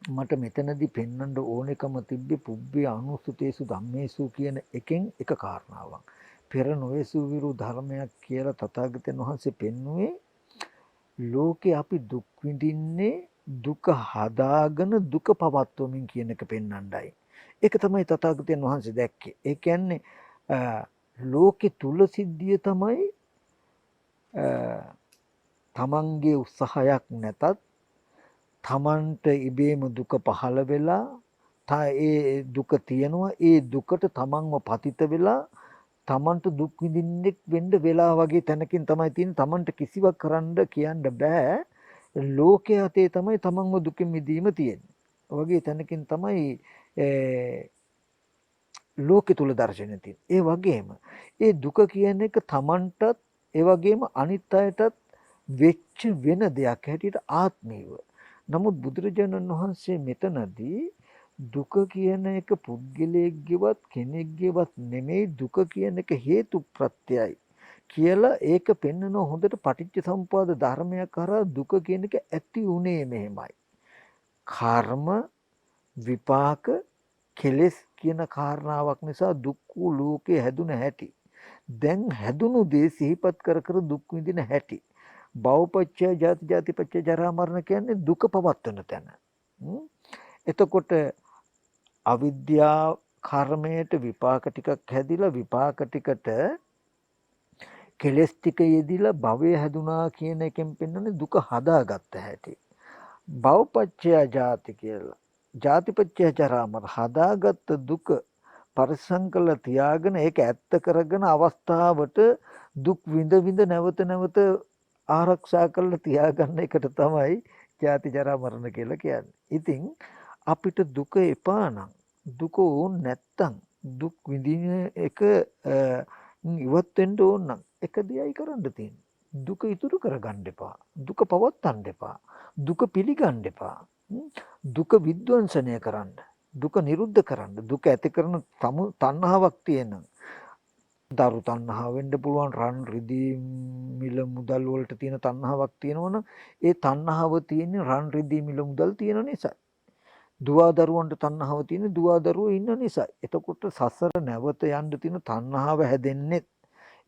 මට මෙතනදී පෙන්වන්න ඕනෙකම තිබ්බේ පුබ්බේ අනුසුතේසු ධම්මේසු කියන එකෙන් එක කාරණාවක්. පෙර නොයසු විරු ධර්මයක් කියලා තථාගතයන් වහන්සේ පෙන්වුවේ ලෝකේ අපි දුක් විඳින්නේ දුක හදාගෙන දුක පවත්වමින් කියන එක පෙන්වන්නයි. ඒක තමයි තථාගතයන් වහන්සේ දැක්කේ. ඒ කියන්නේ ලෝකේ තුල සිද්ධිය තමයි තමන්ගේ උත්සාහයක් නැතත් තමන්ට ඉබේම දුක පහළ වෙලා ඒ දුක තියෙනවා. ඒ දුකට තමන්ව පතිත වෙලා තමන්ට දුක් විඳින්නෙක් වෙන්න වෙලා වගේ තැනකින් තමයි තියෙන්නේ. තමන්ට කිසිවක් කරන්න කියන්න බෑ. ලෝකයේ අතේ තමයි තමන්ව දුකින් මිදීම තියෙන්නේ. වගේ තැනකින් තමයි ලෝකෙ තුල දර්ශනය තියෙන්නේ. ඒ වගේම ඒ දුක කියන එක තමන්ටත් ඒ වගේම අනිත් අයටත් වෙච්ච වෙන දෙයක් හැටියට ආත්මීව. නමුත් බුදුරජාණන් වහන්සේ මෙතනදී දුක කියන එක පුද්ගලයෙක්ගේවත් කෙනෙක්ගේවත් නෙමෙයි, දුක කියන එක හේතු ප්‍රත්‍යයයි කියලා ඒක පෙන්වන හොඳට පටිච්ච සමුප්පාද ධර්මයක් කරා දුක කියන එක ඇති උනේ මෙහෙමයි. කර්ම විපාක කෙලෙස් කියන කාරණාවක් නිසා දුක් වූ ලෝකේ හැදුන හැටි. දැන් හැදුණු දේ සිහිපත් කර කර දුක් විඳින හැටි. භවපච්චය ජාති ජාතිපච්චය ජරා මරණ කියන්නේ දුක පවත්වන තැන. එතකොට අවිද්‍යා කර්මයට විපාක ටිකක් හැදිලා විපාක ටිකට කෙලස් ටික යෙදිලා භවය හැදුනා කියන එකෙන් පෙන්වන්නේ දුක හදාගත්ත හැටි. භවපච්චය ජාති කියලා. ජාතිපච්චය ජරා මරණ හදාගත්ත දුක පරිසං කළ තියාගෙන ඒක ඇත්ත කරගෙන අවස්ථාවට දුක් විඳ විඳ නැවත නැවත ආරක්ෂා කරලා තියාගන්න එකට තමයි ජාති ජරා මරණ කියලා කියන්නේ. ඉතින් අපිට දුක එපා නම් දුක ඕන නැත්තම් දුක් විඳින එක ඉවත් වෙන්න ඕන නම් එක දෙයයි කරන්න තියෙන්නේ. දුක ඉතුරු කරගන්න එපා. දුක පවත්වන්න එපා. දුක පිළිගන්න එපා. දුක විද්වංශනය කරන්න. දුක නිරුද්ධ කරන්න. දුක ඇති කරන තණ්හාවක් තියෙනවා. දරු තණ්හාව වෙන්න පුළුවන්, රන් රිදී මිල මුදල් වලට තියෙන තණ්හාවක් තියෙනවනම් ඒ තණ්හාව තියෙන්නේ රන් රිදී මිල මුදල් තියෙන නිසා. දුවා දරුවන්ට තණ්හාව තියෙන දුවා දරුවෝ ඉන්න නිසා. එතකොට සසර නැවත යන්න තියෙන තණ්හාව හැදෙන්නේ.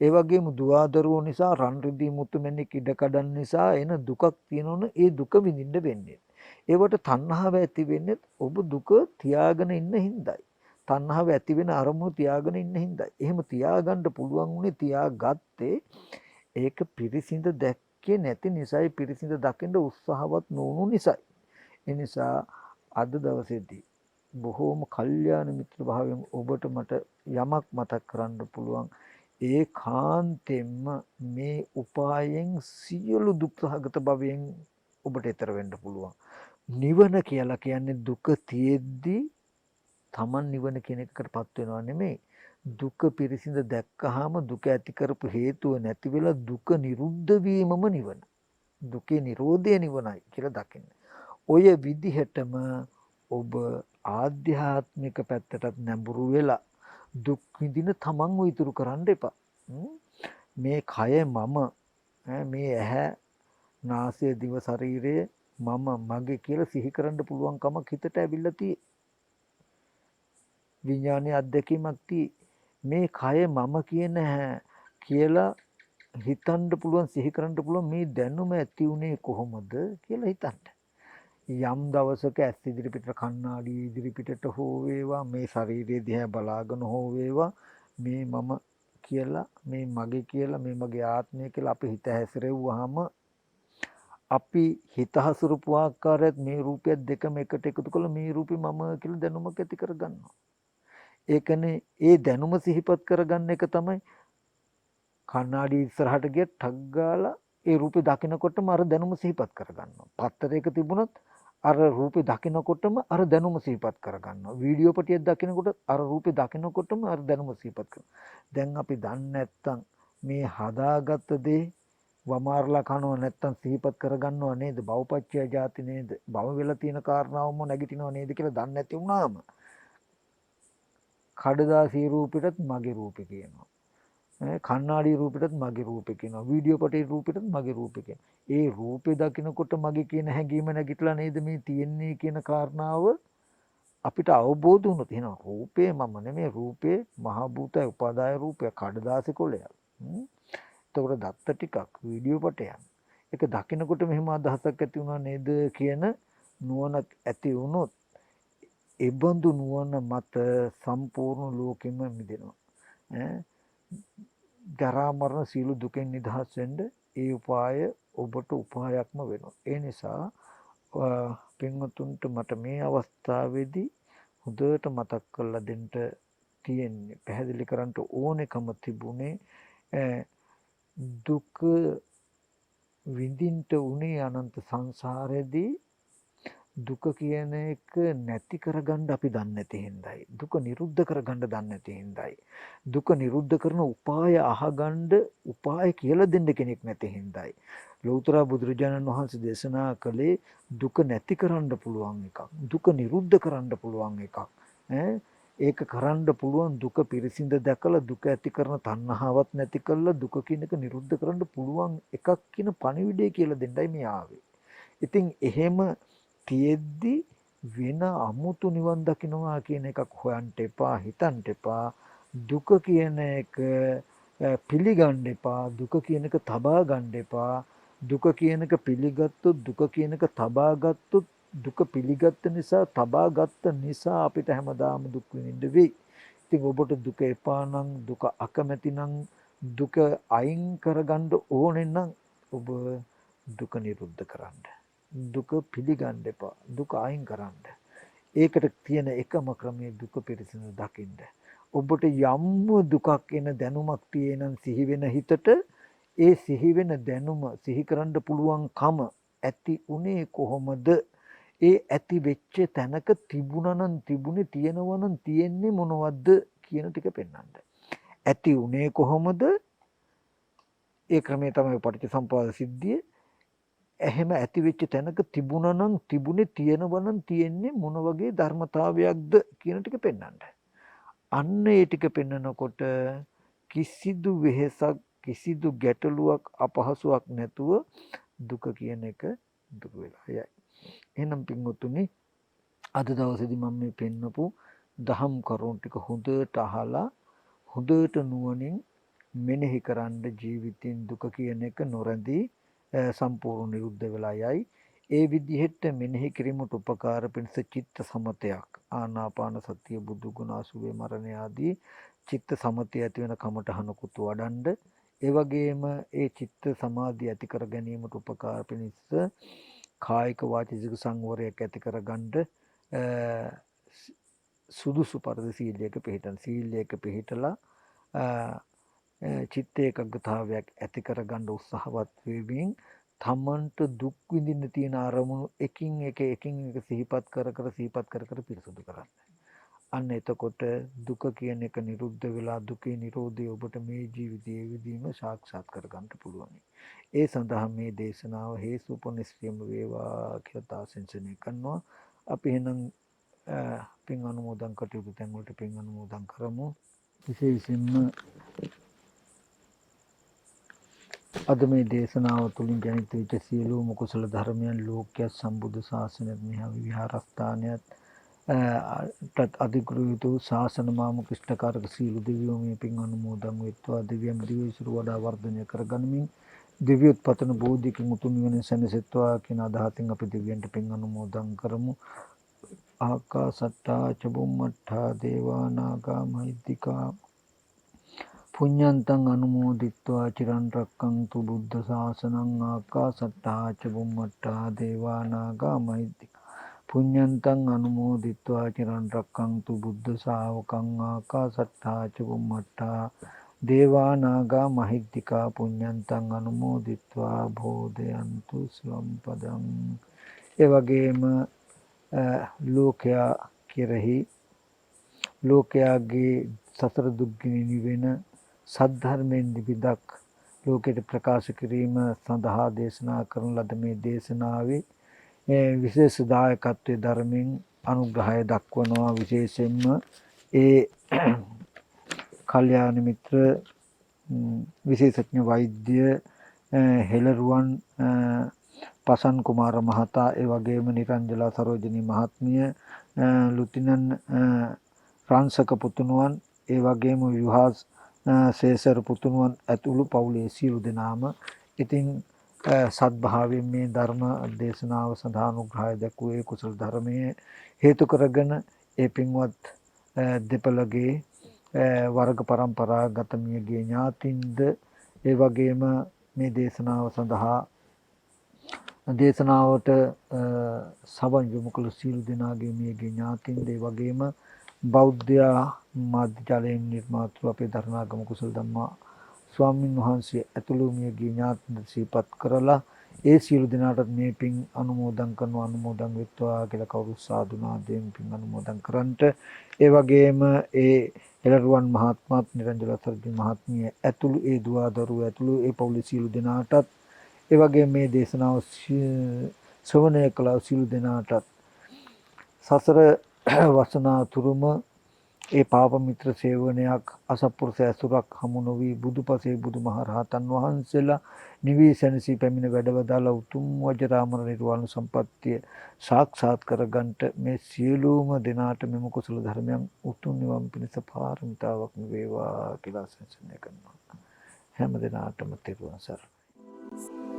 ඒ වගේම දුවා දරුවෝ නිසා රන් රිදී මුතු මැණික් ඉඩ කඩන් නිසා එන දුකක් තියෙනවනේ ඒ දුක විඳින්න වෙන්නේ. ඒවට තණ්හාව ඇති වෙන්නේ ඔබ දුක තියාගෙන ඉන්න හින්දායි. තණ්හාව ඇති වෙන අරමුණු තියාගෙන ඉන්න හින්දායි. එහෙම තියාගන්න පුළුවන් උනේ තියාගත්තේ ඒක පිරිසිඳ දැක්කේ නැති නිසායි, පිරිසිඳ දකින්න උත්සාහවත් නොවුණු නිසායි. ඒ නිසා අද දවසේදී බොහෝම කල්යාණ මිත්‍ර භාවයෙන් ඔබට මට යමක් මතක් කරන්න පුළුවන්. ඒකාන්තයෙන්ම මේ උපායෙන් සියලු දුක්ඛගත භවයෙන් ඔබට ඈතර වෙන්න පුළුවන්. නිවන කියලා කියන්නේ දුක තියෙද්දි තමන් නිවන කියන එකකටපත් වෙනව නෙමෙයි. දුක පිරිසිඳ දැක්කහම දුක ඇති කරපු හේතුව නැති වෙලා දුක නිරුද්ධ වීමම නිවන. දුකේ නිරෝධය නිවනයි කියලා දකින්න. ඔය විදිහටම ඔබ ආධ්‍යාත්මික පැත්තටත් නැඹුරු වෙලා දුක් විඳින තමන්ව ඉතුරු කරන්න එපා. මේ කය මම මේ ඇහැ නාසය දිව ශරීරය මම මගේ කියලා සිහි කරන්න පුළුවන් කමක් හිතට ඇවිල්ලා තියෙයි. විඥානයේ අත්දැකීමක් තියෙයි. මේ කය මම කියන කියලා හිතන්න පුළුවන් සිහි කරන්න පුළුවන් මේ දැනුම ඇති උනේ කොහොමද කියලා හිතන්න. යම් දවසක ඇස් ඉදිරිපිට කණ්ණාඩි ඉදිරිපිටට හෝ වේවා මේ ශරීරය දිහා බලාගෙන හෝ වේවා මේ මම කියලා මේ මගේ කියලා මේ මගේ ආත්මය කියලා අපි හිත හැසිරෙව්වහම අපි හිත හසුරුපු ආකාරයත් මේ රූපයත් දෙකම එකට එකතු කරලා මේ රූපේ මම කියලා දැනුමක් ඇති කරගන්නවා. ඒකනේ ඒ දැනුම සිහිපත් කරගන්න එක තමයි කණ්ණාඩි ඉස්සරහට ගිය ටක් ගාලා ඒ රූපේ දකිනකොටම අර දැනුම සිහිපත් කරගන්නවා. පත්තරයක තිබුණොත් අර රූපේ දකිනකොටම අර දැනුම සිහිපත් කරගන්නවා. වීඩියෝ පටියක් දකිනකොට අර රූපේ දකිනකොටම අර දැනුම සිහිපත් කරනවා. දැන් අපි දන්නේ නැත්තම් මේ හදාගත්ත දේ වමාරලා කනව නැත්තම් සිහිපත් කරගන්නව නේද? භවපච්චය ජාති නේද? භව වෙලා තියෙන කාරණාවම නැගිටිනව නේද කියලා දන්නේ නැති වුණාම කඩදාසි රූපෙටත් මගේ රූපේ කියනවා. කණ්ණාඩි රූපෙටත් මගේ රූපේ කියනවා. වීඩියෝ පටේ රූපෙටත් මගේ රූපේ කියනවා. ඒ රූපේ දකිනකොට මගේ කියන හැඟීම නැගිටලා නේද මේ තියෙන්නේ කියන කාරණාව අපිට අවබෝධ වුණොත් එහෙනම් රූපේ මම නෙමෙයි රූපේ මහ භූතය උපාදාය රූපය කඩදාසි කොලයක්. එතකොට දත්ත ටිකක් වීඩියෝ පටයක්. ඒක දකිනකොට මෙහෙම අදහසක් ඇති වුණා නේද කියන නුවණක් ඇති වුණොත් ඒ බඳු නුවණ මත සම්පූර්ණ ලෝකෙම මිදෙනවා. ජරා මරණ සීල දුකෙන් නිදහස් වෙන්න ඒ උපාය ඔබට උපායක්ම වෙනවා. ඒ නිසා පින්වතුන්ට මට මේ අවස්ථාවේදී හොඳට මතක් කරලා දෙන්න තියෙන්නේ පැහැදිලි කරන්න ඕනෙකම තිබුණේ දුක විඳින්න උනේ අනන්ත සංසාරේදී දුක කියන එක නැති කරගන්න අපි දන්නේ නැති හින්දායි. දුක නිරුද්ධ කරගන්න දන්නේ නැති හින්දායි. දුක නිරුද්ධ කරන උපාය අහගන්න උපාය කියලා දෙන්න කෙනෙක් නැති හින්දායි. ලෞතර බුදුරජාණන් වහන්සේ දේශනා කළේ දුක නැති කරන්න පුළුවන් එකක්. දුක නිරුද්ධ කරන්න පුළුවන් එකක්. ඒක කරන්න පුළුවන් දුක පිරිසිඳ දැකලා දුක ඇති කරන තණ්හාවත් නැති කළා දුක කියන එක නිරුද්ධ කරන්න පුළුවන් එකක් කියන පණිවිඩය කියලා දෙන්නයි මේ ආවේ. ඉතින් එහෙම තියෙද්දි වෙන අමුතු නිවන් දකින්නවා කියන එකක් හොයන්න එපා හිතන්න එපා දුක කියන එක පිළිගන්න එපා දුක කියන එක තබා ගන්න එපා දුක කියන එක පිළිගත්තොත් දුක කියන එක තබා ගත්තොත් දුක පිළිගත්ත නිසා තබා ගත්ත නිසා අපිට හැමදාම දුක් විඳින්න වෙයි. ඉතින් ඔබට දුක එපා නම් දුක අකමැති නම් දුක අයින් කරගන්න ඕනේ නම් ඔබ දුක නිරුද්ධ කරන්න. දුක පිළිගන්න එපා. දුක අයින් කරන්න. ඒකට තියෙන එකම ක්‍රමය දුක පිරිසිදු දකින්න. ඔබට යම් දුකක් එන දැනුමක් තියෙනන් සිහි වෙන හිතට ඒ සිහි වෙන දැනුම සිහි කරන්න පුළුවන්කම ඇති උනේ කොහොමද? ඒ ඇති වෙච්ච තැනක තිබුණා නම් තිබුණේ තියෙනවා නම් තියෙන්නේ මොනවද කියන ටික පෙන්වන්න. ඇති උනේ කොහොමද? ඒ ක්‍රමය තමයි පටිච්චසමුප්පාද සිද්ධිය. එහෙම ඇති වෙච්ච තැනක තිබුණා නම් තිබුණේ තියෙනවා නම් තියෙන්නේ මොන වගේ ධර්මතාවයක්ද කියන ටික පෙන්වන්න. අන්න ඒ ටික පෙන්වනකොට කිසිදු වෙහෙසක් කිසිදු ගැටලුවක් අපහසුයක් නැතුව දුක කියන එක දුර වෙලා යයි. එහෙනම් පින්වතුනි අද දවසේදී මම මේ පෙන්නපු දහම් කරුණු ටික හොඳට අහලා හොඳට නුවණින් මෙනෙහි කරන්න ජීවිතින් දුක කියන එක නොරැඳී සම්පූර්ණ නිරුද්ධ වෙලා යයි. ඒ විදිහට මෙනෙහි කිරීමට උපකාර පිණිස චිත්ත සමතයක් ආනාපාන සතිය බුදු ගුණ අසුවේ මරණ ආදී චිත්ත සමතය ඇති වෙන කමඨහනකුත් වඩන්ඩ ඒ වගේම ඒ චිත්ත සමාධිය ඇති කර ගැනීමට උපකාර පිණිස කායික වාචික සංවරයක් ඇති කරගන්න සුදුසු පරිදි සීලයක පිළිපදන් සීලයක පිළිපදලා චිත්ත ඒකග්‍රතාවයක් ඇති කරගන්න උත්සාහවත් වෙමින් තමන්ට දුක් විඳින්න තියෙන අරමුණු එකින් එක සිහිපත් කර පිරිසුදු කරන්න. අන්න එතකොට දුක කියන එක නිරුද්ධ වෙලා දුකේ නිරෝධය ඔබට මේ ජීවිතයේ විදීම සාක්ෂාත් කරගන්න පුළුවන්. ඒ සඳහා මේ දේශනාව හේතුපොනිස්සියම වේවා කියලා තාසෙන්සනේ කරනවා. අපි එහෙනම් පින් අනුමෝදන් කටයුතු තැන් වලට පින් අනුමෝදන් කරමු. විශේෂයෙන්ම අද මේ දේශනාව තුළින් ජනිත වෙච්ච සියලුම කුසල ධර්මයන් ලෝකයේ සම්බුද්ධ ශාසනයත් මෙහා විහාරස්ථානයත් අධිග්‍රහිත ශාසන මාමුක ඉෂ්ඨකාරක සීල දෙවියෝ මේ පින් අනුමෝදන් වෙත්වා. දෙවියන් දිවිසුරු වඩා වර්ධනය කරගනිමින් දිව්‍යෝත්පතන බෝධිකින් උතුම් නිවන සැනසෙත්වා කියන අදහසින් අපි දෙවියන්ට පින් අනුමෝදන් කරමු. ආකාසට්ටා ච බුම්මට්ටා දේවා නාග මහිද්దికා පුඤ්ඤන්තං අනුමෝදිත්වා චිරන් රැක්කන්තු බුද්ධ ශාසනං. ආකාසට්ටා ච බුම්මට්ටා දේවා නාග මහිද්దికා පුඤ්ඤන්තං අනුමෝදිත්වා චිරන් රැක්කන්තු බුද්ධ ශාවකං. ආකාසට්ටා ච බුම්මට්ටා දේවා නාග මහිද්దికා පුඤ්ඤන්තං අනුමෝදිත්වා භෝදයන්තු සිවම් පදං. ඒ වගේම ලෝකයා කෙරෙහි ලෝකයාගේ සතර දුක්ගිනි නිවෙන සද්ධර්මයෙන් විදක් ලෝකයට ප්‍රකාශ කිරීම සඳහා දේශනා කරන ලද මේ දේශනාවේ විශේෂ දායකත්වයේ ධර්මයෙන් අනුග්‍රහය දක්වනවා. විශේෂයෙන්ම ඒ කල්යාණ මිත්‍ර විශේෂඥ වෛද්‍ය හෙළරුවන් පසන් කුමාර මහතා, ඒ වගේම නිරංජලා සරෝජිනී මහත්මිය, ලුතිනන් රාංශක පුතුණුවන්, ඒ වගේම විවාහ සේසර පුතුණුවන් ඇතුළු පවුලේ සියලු දෙනාම ඉතින් සත්භාවයෙන් මේ ධර්ම දේශනාව සඳහා අනුග්‍රහය දක්වුවේ කුසල ධර්මයේ හේතු කරගෙන ඒ පින්වත් දෙපළගේ වර්ග પરම්පරාගත මියගේ ඥාතින්ද ඒ වගේම මේ දේශනාව සඳහා දේශනාවට සවන් යොමු කළ සියලු දෙනාගේ මියගේ ඥාතින්ද ඒ වගේම බෞද්ධ මාධ්‍යාලයෙන් නිර්මාතෘ අපේ ධර්මාගම කුසල ධම්මා ස්වාමින් වහන්සේ ඇතුළු මියගේ ඥාතින්ද සිහිපත් කරලා ඒ සියලු දෙනාට මේ පින් අනුමෝදන් කරනවා. අනුමෝදන් වෙත්වා කියලා කවුරු සාදු නාදයෙන් පින් අනුමෝදන් කරන්ට. ඒ වගේම ඒ එළරුවන් මහත්මයාත් නිරංජලා සරෝජිනී මහත්මිය ඇතුළු ඒ දුවා දරුවෝ ඇතුළු ඒ පවුලේ සියලු දෙනාටත් ඒ වගේම මේ දේශනාව ශ්‍රවණය කළ සියලු දෙනාටත් සසර වසනාතුරුම ඒ පාප මිත්‍ර සේවනයක් අසත්පුරුෂ ඇසුරක් හමු නොවි බුදුපසේ බුදුමහරහතන් වහන්සේලා නිවී සැනසී පැමිණ වැඩවදාලා උතුම් වජරාමර නිර්වාණ සම්පත්තිය සාක්ෂාත් කරගන්නට මේ සියලුම දෙනාට මෙම කුසල ධර්මයන් උතුම් නිවන් පිණිස පාරමිතාවක් වේවා කියලා ආශිර්වාද කරනවා. හැම දිනාටම තෙරුවන් සරණයි.